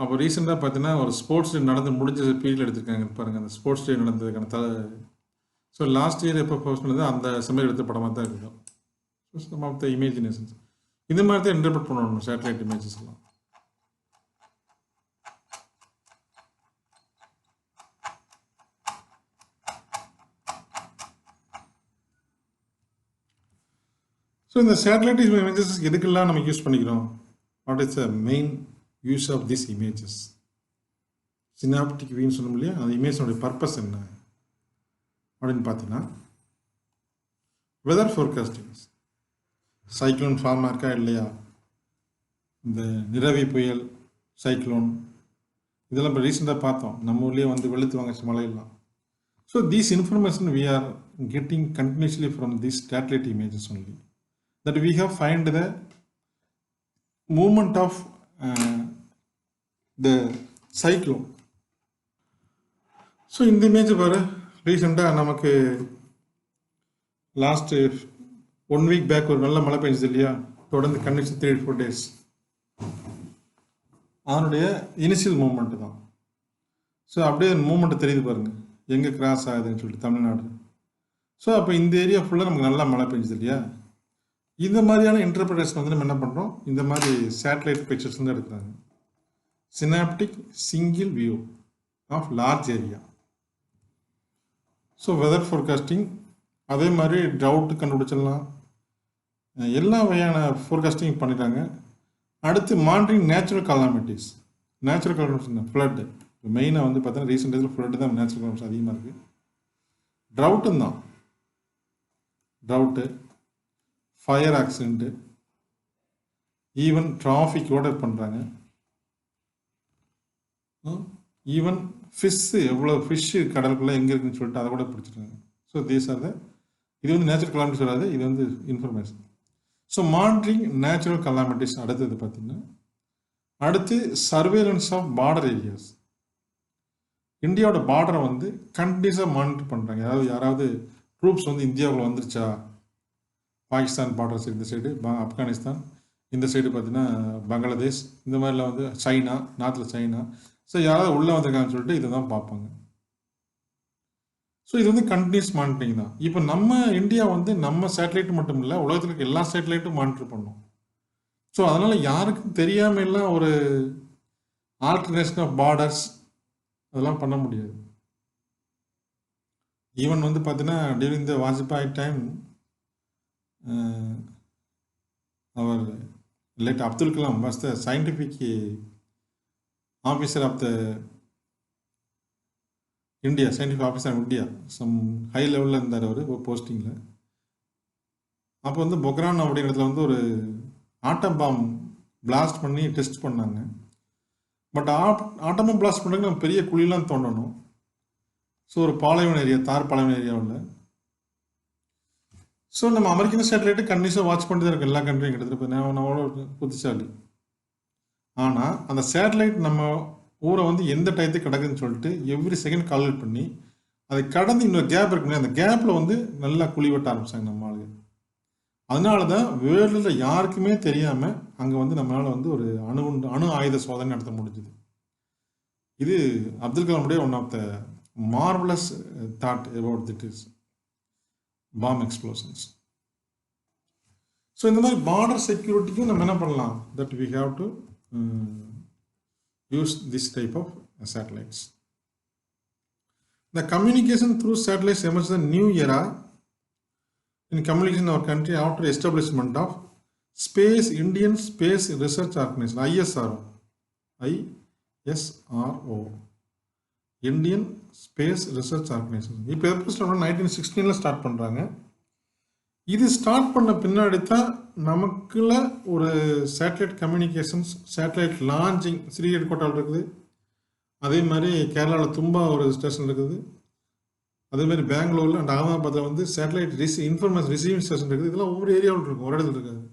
அப்போ ரீசெண்டாக பார்த்தீங்கன்னா ஒரு ஸ்போர்ட்ஸ் டே நடந்து முடிஞ்ச பீரியட் எடுத்திருக்காங்க பாருங்கள். அந்த ஸ்போர்ட்ஸ் டே நடந்ததுக்கான ஸோ லாஸ்ட் இயர் எப்போ போஸ்ட் பண்ணது அந்த சமயம் எடுத்த படமாக தான் இருக்கும். So some of the imaginations இந்த மாதிரி தான் இன்டர்பிரட் பண்ணணும் சேட்டலைட் இமேஜஸ்லாம். ஸோ இந்த சேட்டலைட் இமேஜஸ் எதுக்கெல்லாம் நம்ம யூஸ் பண்ணிக்கிறோம்? What is the main use of this images? Synoptic வியூன்னு சொன்னோம் இல்லையா, அந்த இமேஜோடைய பர்பஸ் என்ன அப்படின்னு பார்த்தீங்கன்னா, வெதர் ஃபோர்காஸ்டிங். சைக்ளோன் ஃபார்மாக இருக்கா இல்லையா, இந்த நிரவி புயல், சைக்ளோன், இதெல்லாம் இப்போ ரீசெண்டாக பார்த்தோம். நம்ம ஊர்லேயே வந்து வெளுத்து வாங்கிச்சு மழையெல்லாம். So these information we are getting continuously from these satellite images only. That we have find the movement of the cyclone. So இந்த இமேஜ் பாரு, ரீசெண்டாக நமக்கு லாஸ்ட் 1 week பேக் ஒரு நல்ல மழை பெஞ்சது இல்லையா, தொடர்ந்து கண்டினியூஸ் 3-4 days. அதனுடைய இனிஷியல் மூமெண்ட்டு தான். ஸோ அப்படியே மூமெண்ட்டு தெரியுது பாருங்கள், எங்கே கிராஸ் ஆகுதுன்னு சொல்லிட்டு தமிழ்நாடு. ஸோ அப்போ இந்த ஏரியா ஃபுல்லாக நமக்கு நல்லா மழை பெஞ்சது இல்லையா. இந்த மாதிரியான இன்டர்பிரேஷன் வந்து நம்ம என்ன பண்ணுறோம், இந்த மாதிரி சேட்டலைட் பிக்சர்ஸ் வந்து எடுக்கிறாங்க. Synoptic single view of large area. So weather forecasting, அதே மாதிரி ட்ரவுட்டு கண்டுபிடிச்சிடலாம், எல்லா வகையான ஃபோர்காஸ்டிங் பண்ணிட்டாங்க. அடுத்து monitoring natural calamities. Natural calamities flood மெயினாக வந்து பார்த்தீங்கன்னா ரீசெண்ட் டேஸில் ஃப்ளட்டு தான் நேச்சுரல் கலாமிட்டிஸ் அதிகமாக இருக்குது. ட்ரவுட்டும் தான், ட்ரவுட்டு, ஃபயர் ஆக்சிடென்ட்டு, ஈவன் டிராஃபிக்கோட பண்ணுறாங்க. ஈவன் ஃபிஷ்ஷு எவ்வளோ ஃபிஷ்ஷு கடலுக்குள்ளே எங்கே இருக்குன்னு சொல்லிட்டு அதை கூட பிடிச்சிருக்காங்க. ஸோ தீஸ் ஆர் த, இது வந்து நேச்சுரல் கலாமிட்டிஸ் வராது, இது வந்து information. So monitoring natural calamities. அடுத்தது பார்த்தீங்கன்னா, அடுத்து சர்வேலன்ஸ் ஆஃப் பார்டர் ஏரியாஸ். இந்தியாவோட பார்டரை வந்து கண்டினியூஸாக மானிட்டர் பண்ணுறாங்க. யாராவது ட்ரூப்ஸ் வந்து இந்தியாவில் வந்துருச்சா, பாகிஸ்தான் பார்டர் சைடு, இந்த சைடு ஆப்கானிஸ்தான், இந்த சைடு பார்த்தீங்கன்னா பங்களாதேஷ், இந்த மாதிரிலாம் வந்து சைனா, நார்த்தில் சைனா, ஸோ யாராவது உள்ளே வந்திருக்காங்கன்னு சொல்லிட்டு இதை தான் பார்ப்பாங்க. ஸோ இது வந்து கண்டினியூஸ் மானிட்டரிங் தான். இப்போ நம்ம இந்தியா வந்து நம்ம சேட்டலைட் மட்டும் இல்லை, உலகத்தில் இருக்க எல்லா சேட்டலைட்டும் மானிட்டர் பண்ணோம். ஸோ அதனால் யாருக்கும் தெரியாமல் எல்லாம் ஒரு ஆல்டர்னேஷன் ஆஃப் பார்டர்ஸ் அதெல்லாம் பண்ண முடியாது. ஈவன் வந்து பார்த்தீங்கன்னா டியூரிங் த வாஜ்பாய் டைம் அவர் late Abdul Kalam was the scientific officer of the India, scientific officer of India, some high லெவலில் இருந்தார் அவர் ஒரு போஸ்டிங்கில். அப்போ வந்து பொக்ரான் அப்படிங்கிற இடத்துல வந்து ஒரு ஆட்டம் பாம் பிளாஸ்ட் பண்ணி டெஸ்ட் பண்ணாங்க. பட் ஆட்டம் பாம் பிளாஸ்ட் பண்ணுறதுக்கு நம்ம பெரிய குழியெலாம் தோண்டணும். ஸோ ஒரு பாலைவன ஏரியா, தார் பாலைவன ஏரியாவில். ஸோ நம்ம அமெரிக்கன் சேட்டலைட்டு கண்டினியூஸாக வாட்ச் பண்ணிட்டு தான் இருக்கு எல்லா கண்ட்ரியும் கிட்டத்தட்ட. நம்மளோட புத்திசாலி. ஆனால் அந்த சேட்டலைட் நம்ம ஊரை வந்து எந்த டயத்துக்கு கிடக்குதுன்னு சொல்லிட்டு எவ்ரி செகண்ட் கால்குலேட் பண்ணி அதை கடந்து இன்னொரு கேப் இருக்குங்க, அந்த கேப்பில் வந்து நல்லா குழி வெட்ட ஆரம்பிச்சாங்க நம்ம ஆளுங்க. அதனால தான் வேர்ல்டில் யாருக்குமே தெரியாமல் அங்கே வந்து நம்மளால் வந்து ஒரு அணு ஆயுத சோதனை நடத்த முடிஞ்சுது. இது அப்துல் கலாமுடைய one of the marvellous thought about that is bomb explosions. So இந்த மாதிரி பார்டர் செக்யூரிட்டிக்கும் நம்ம என்ன பண்ணலாம், that we have to use this type of satellites. The communication through satellites emerged a new era in communication in our country after establishment of Indian Space Research Organization, ISRO, Indian Space Research Organization. இப்போ எப்போ 1916 start பண்ணுறாங்க. இது start பண்ண பின்னாடி தான் நமக்குள்ள ஒரு satellite communications, satellite launching ஸ்ரீஹரிகோட்டாவில் இருக்குது. அதே மாதிரி கேரளாவில் தும்பா ஒரு ஸ்டேஷன் இருக்குது. அதேமாதிரி பெங்களூரில் அண்ட் அகமதாபாத்தில் வந்து சேட்டலைட் இன்ஃபர்மேஷன் ரிசீவிங் ஸ்டேஷன் இருக்குது. இதெல்லாம் ஒவ்வொரு ஏரியாவில் இருக்கும், ஒரு இடத்துல இருக்காது.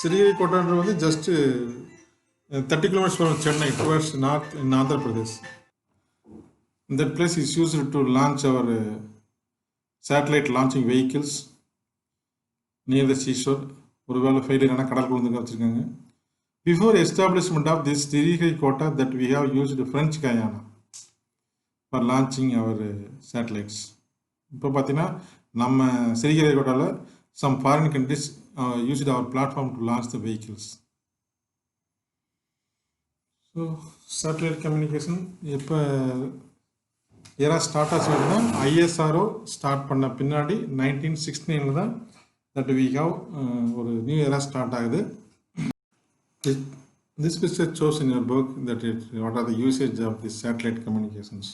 ஸ்ரீஹரிகோட்டான்றது வந்து just 30 kilometers from Chennai towards north in Andhra Pradesh. That place is used to launch our satellite launching vehicles near the seashore. ஒருவேளை ஃபெயிலியர் ஆனால் கடல் குழந்தைங்க வச்சுருக்காங்க. Before establishment of this Sriharikota that we have used French Guiana for launching our satellites. இப்போ பார்த்தீங்கன்னா நம்ம ஸ்ரீஹரிகோட்டாவில் some foreign countries used our platform to launch the vehicles. So satellite communication இப்போ ஏரா ஸ்டார்ட் ஆச்சுன்னா ஐஎஸ்ஆர்ஓ ஸ்டார்ட் பண்ண பின்னாடி 1969 தான் that we have ஒரு நியூ era ஸ்டார்ட் ஆகுது. This picture shows in your book that what are the usage of the satellite communications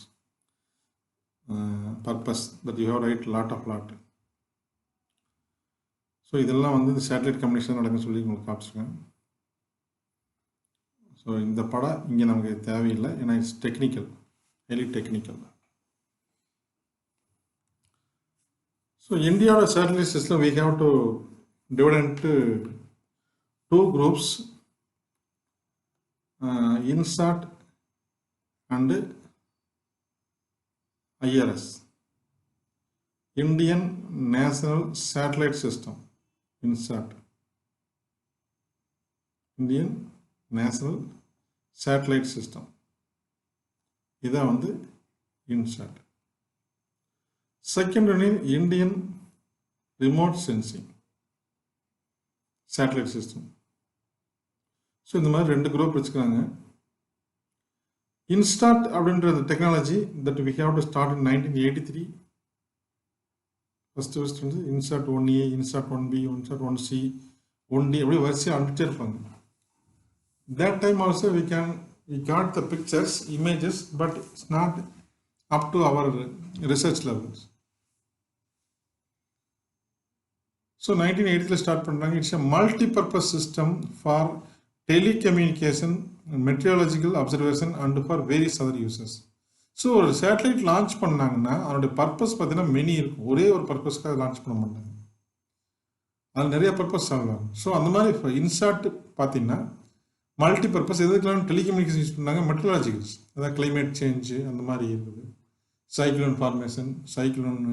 purpose that you have write lot. So இதெல்லாம் வந்து இந்த satellite communication நடக்குன்னு சொல்லி உங்களுக்கு காமிச்சிருக்கேன். ஸோ இந்த படம் இங்கே நமக்கு தேவையில்லை, ஏன்னா it's technical, highly technical. So India satellite system we have to divide into two groups, INSAT and IRS, Indian National Satellite System, INSAT, Indian National Satellite System. இதான் வந்து INSAT. Second one is Indian Remote Sensing Satellite System. So இந்த மாதிரி ரெண்டு group வச்சுக்கிறாங்க. INSAT அப்படின்ற technology that we have to start in 1983. First வந்து INSAT 1A, இன்ஸ்டாட் 1B, இன்ஸ்டாட் 1C, 1D அப்படி வரிசையாக அனுப்பிச்சே இருப்பாங்க. That time also we got the pictures, images, but it's not up to our research levels. So 1980 start பண்ணுறாங்க. It's a multi-purpose system for telecommunication, meteorological observation and for various other uses. So ஒரு satellite launch பண்ணாங்கன்னா அதனுடைய purpose பார்த்தீங்கன்னா many இருக்கும். ஒரே ஒரு பர்பஸ்க்காக launch பண்ண மாட்டாங்க, அதில் நிறைய பர்பஸ் ஆகலாம். ஸோ அந்த மாதிரி இப்போ இன்சாட் பார்த்தீங்கன்னா மல்டி பர்பஸ். எதுக்கெல்லாம் டெலிகம்யூனிகேஷன் யூஸ் பண்ணாங்க? மெட்ரலாஜிக்கல்ஸ், அதாவது கிளைமேட் சேஞ்சு அந்த மாதிரி இருக்குது. சைக்ளோன் ஃபார்மேஷன், சைக்ளோன்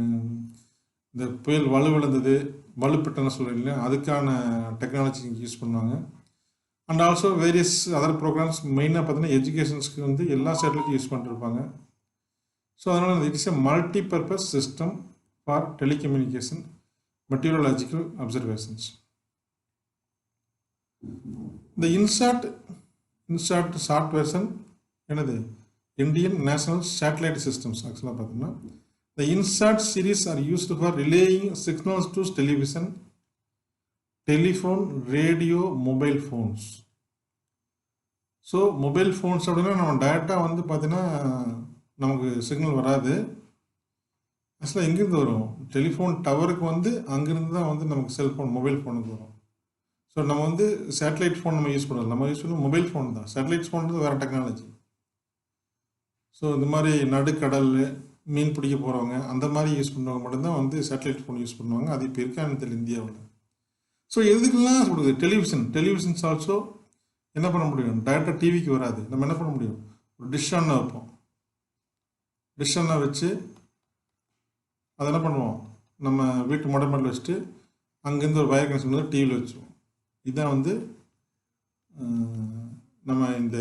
இந்த புயல் வலுவிழந்தது, வலுப்பட்டன்னு சொல்கிறீங்க, அதுக்கான டெக்னாலஜி யூஸ் பண்ணுவாங்க. And also various other programmes. மெயினாக பார்த்தீங்கன்னா எஜுகேஷன்ஸ்க்கு வந்து எல்லா சேட்டலைட்டும் யூஸ் பண்ணிருப்பாங்க. ஸோ அதனால் it is a multipurpose system for telecommunication, meteorological observations. இந்த இன்சாட் ஷார்ட் வெர்ஷன் என்னது? Indian national satellite systems. ஆக்சுவலாக பார்த்தீங்கன்னா the INSAT series are used for relaying signals to television, telephone, radio, mobile phones. So mobile phones அப்படின்னா நம்ம டேரெக்டாக வந்து பார்த்தீங்கன்னா நமக்கு சிக்னல் வராது. ஆக்சுவலாக எங்கேருந்து வரும்? டெலிஃபோன் டவருக்கு வந்து அங்கேருந்து தான் வந்து நமக்கு செல்ஃபோன், மொபைல் ஃபோனுக்கு வரும். ஸோ நம்ம வந்து சேட்டலைட் ஃபோன் நம்ம யூஸ் பண்ணுறது, நம்ம யூஸ் பண்ணுறது மொபைல் ஃபோன் தான். சேட்டலைட் ஃபோன்றது வேறு டெக்னாலஜி. ஸோ இந்த மாதிரி நடுக்கடல் மீன் பிடிக்க போகிறவங்க அந்த மாதிரி யூஸ் பண்ணுறவங்க மட்டும்தான் வந்து சேட்டலைட் ஃபோன் யூஸ் பண்ணுவாங்க. அது இப்போ இருக்கான்னு தெரியல இந்தியாவில். ஸோ எதுக்கெல்லாம் சொல்கிறது? டெலிவிஷன்ஸ் ஆல்சோ என்ன பண்ண முடியும்? டேரெக்டாக டிவிக்கு வராது. நம்ம என்ன பண்ண முடியும்? ஒரு டிஷ்ஷான வைப்போம். டிஷ்ஷான வச்சு அதை என்ன பண்ணுவோம்? நம்ம வீட்டு மொட்டை மாடியில் வச்சுட்டு அங்கேருந்து ஒரு வயர் கனெக்ஷன் வந்து டிவியில் வச்சுருவோம். இதுதான் வந்து நம்ம இந்த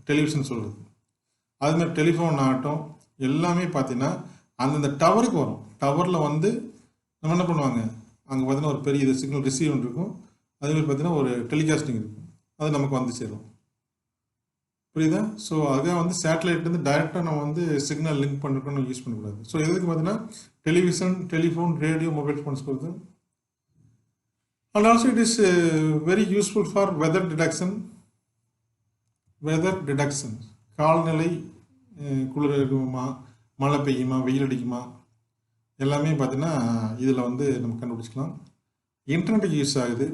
டெலிவிஷன் சொல்கிறது. அதுமாதிரி டெலிஃபோன் ஆகட்டும் எல்லாமே பார்த்தீங்கன்னா அந்தந்த டவருக்கு வரும். டவரில் வந்து நம்ம என்ன பண்ணுவாங்க? அங்கே பார்த்தீங்கன்னா ஒரு பெரிய இது சிக்னல் ரிசீவ் இருக்கும். அதேமாதிரி பார்த்தீங்கன்னா ஒரு டெலிகாஸ்டிங் இருக்கும். அது நமக்கு வந்து சேரும். புரியுதா? ஸோ அதுக்காக வந்து சேட்டலைட் வந்து டைரெக்டாக நம்ம வந்து சிக்னல் லிங்க் பண்ணிருக்கணும், யூஸ் பண்ணக்கூடாது. ஸோ எதுக்கு பார்த்தீங்கன்னா television, telephone, radio, mobile phones பொறுத்து. And also it is very useful for weather detection. கால்நிலை, குளிர் இருக்குமா, மழை பெய்யுமா, வெயில் அடிக்குமா, எல்லாமே பார்த்தீங்கன்னா இதில் வந்து நம்ம கண்டுபிடிச்சிக்கலாம். இன்டர்நெட்டுக்கு யூஸ் ஆகுது.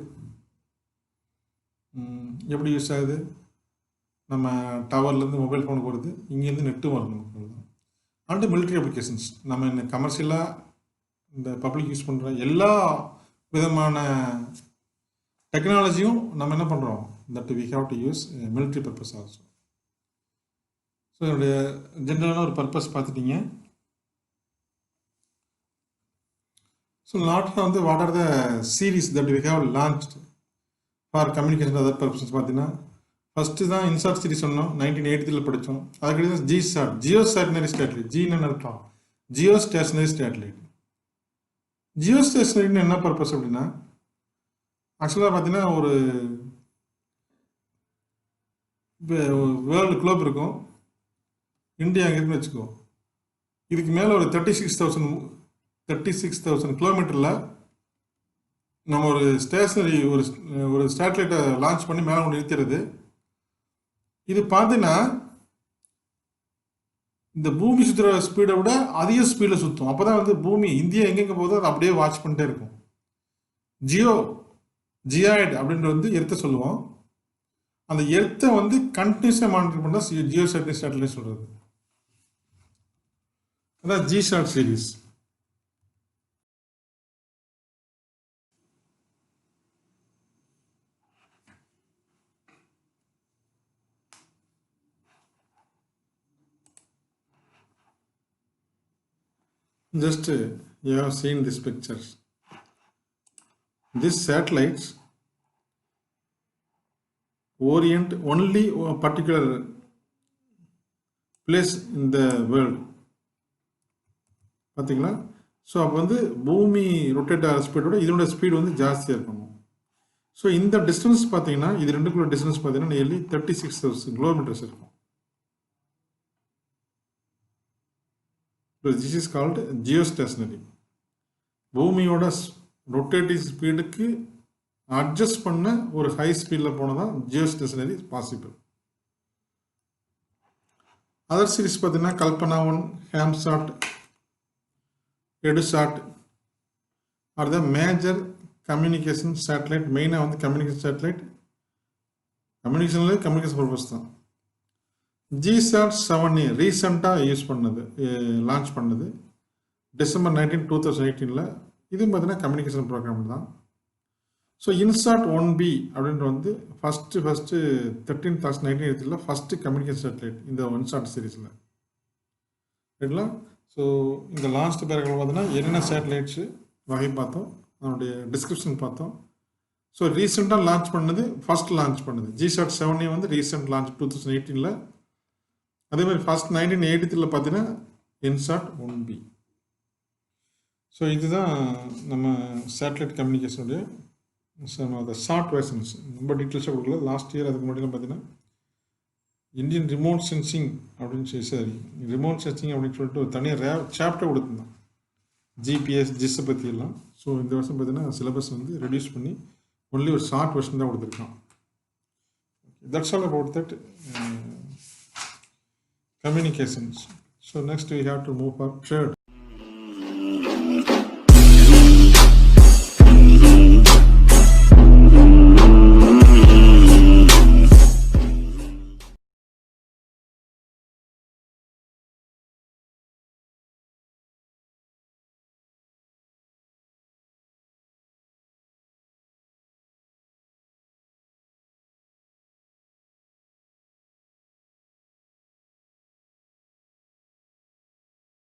எப்படி யூஸ் ஆகுது? நம்ம டவர்லேருந்து மொபைல் ஃபோனுக்கு வருது, இங்கேருந்து நெட்டும் வரும் நமக்கு. அண்டு மிலிட்ரி அப்ளிகேஷன்ஸ், நம்ம இந்த கமர்ஷியலாக இந்த பப்ளிக் யூஸ் பண்ணுற எல்லா விதமான டெக்னாலஜியும் நம்ம என்ன பண்ணுறோம்? That we have to use military purpose also. So என்னுடைய ஜென்ரலான ஒரு பர்பஸ் பார்த்துட்டீங்க. ஸோ நாட்டில் வந்து what are the series that we have launched for communication other purpose பார்த்தீங்கன்னா ஃபஸ்ட்டு தான் இன்சாட் சீரிஸ் சொன்னோம், 1983 படித்தோம். அதுக்கடுத்து ஜிசாட், ஜியோ ஸ்டேஷனரி சேட்டலைட். ஜின்னு அர்த்தம் ஜியோ ஸ்டேஷனரி சேட்டலைட். ஜியோ ஸ்டேஷனரின்னு என்ன பர்பஸ் அப்படின்னா ஆக்சுவலாக பார்த்தீங்கன்னா ஒரு வேர்ல்டு குளோப் இருக்கும், இந்தியா அங்கே இருக்குன்னு வச்சுக்கோ. இதுக்கு மேலே ஒரு 36,000 கிலோமீட்டரில் நம்ம ஒரு ஸ்டேஷனரி ஒரு சேட்டலைட்டை லான்ச் பண்ணி மேலே ஒன்று நிறுத்துறது. இது பார்த்தீங்கன்னா இந்த பூமி சுற்றுற ஸ்பீடை விட அதிக ஸ்பீடில் சுற்றும். அப்போ தான் வந்து பூமி இந்தியா எங்கெங்கே போதோ அதை அப்படியே வாட்ச் பண்ணிட்டே இருக்கும். ஜியாய்டு அப்படின்ற வந்து எர்த்தை சொல்லுவோம். அந்த எர்த்தை வந்து கண்டினியூஸாக மானிட்டர் பண்ணால் ஜியோ சேட்டலைட் சொல்கிறது. அதான் GSAT series. Just you have seen these pictures. These satellites orient only a particular place in the world. பார்த்தீங்களா? ஸோ அப்போ வந்து பூமி ரொட்டேட் ஆகிற ஸ்பீடோட இதோட ஸ்பீடு வந்து ஜாஸ்தியாக இருக்கணும். ஸோ இந்த டிஸ்டன்ஸ் பார்த்தீங்கன்னா இது ரெண்டுக்குள்ள டிஸ்டன்ஸ் பார்த்தீங்கன்னா நியர்லி 36,000 கிலோமீட்டர்ஸ் இருக்கும். This is called geostationary. பூமியோட ரொட்டேட்டிவ் ஸ்பீடுக்கு அட்ஜஸ்ட் பண்ண ஒரு ஹை ஸ்பீடில் போனால் தான் ஜியோஸ்டேஷனரி பாசிபிள். அதர் சீரிஸ் பார்த்தீங்கன்னா Kalpana 1, HAMSAT, EDUSAT are the major communication satellite, மெயினாக வந்து கம்யூனிகேஷன் சேட்டலைட், கம்யூனிகேஷன் பர்பஸ் தான். GSAT-7A ரீசெண்டாக யூஸ் பண்ணது, லான்ச் பண்ணது December 19, 2018. இதுவும் பார்த்தீங்கன்னா கம்யூனிகேஷன் ப்ரோக்ராம் தான். ஸோ INSAT-1B அப்படின்ற வந்து first 13th August 1980 first communication satellite இந்த INSAT சீரீஸில் ரைட்ங்களா. ஸோ இந்த லாஸ்ட் பேரகிராஃப் பார்த்தீங்கன்னா என்னென்ன சேட்டலைட்ஸு வகை பார்த்தோம், அதனுடைய டிஸ்கிரிப்ஷன் பார்த்தோம். ஸோ ரீசெண்டாக லான்ச் பண்ணது, ஃபஸ்ட் லான்ச் பண்ணது GSAT-7A வந்து ரீசெண்ட் லான்ச் 2018. அதே மாதிரி ஃபஸ்ட் 1983 பார்த்தீங்கன்னா INSAT-1B. ஸோ இதுதான் நம்ம சேட்டலைட் கம்யூனிகேஷனுடைய அந்த ஷார்ட் வெர்ஷன்ஸ். ரொம்ப டீட்டெயில்ஸாக கொடுக்கல. லாஸ்ட் இயர் அதுக்கு முன்னாடி பார்த்தீங்கன்னா இந்தியன் ரிமோட் சென்சிங் அப்படின்னு சொல்லி ரிமோட் சென்சிங் அப்படின்னு சொல்லிட்டு ஒரு தனியாக சாப்டர் கொடுத்துருந்தோம், GPS ஜிஸ்ஸை பற்றி எல்லாம். ஸோ இந்த வருஷம் பார்த்தீங்கன்னா சிலபஸ் வந்து ரெடியூஸ் பண்ணி ஒன்லி ஒரு ஷார்ட் வெர்ஷன் தான் கொடுத்துருக்கான். That's all about that communications. So next we have to move for third.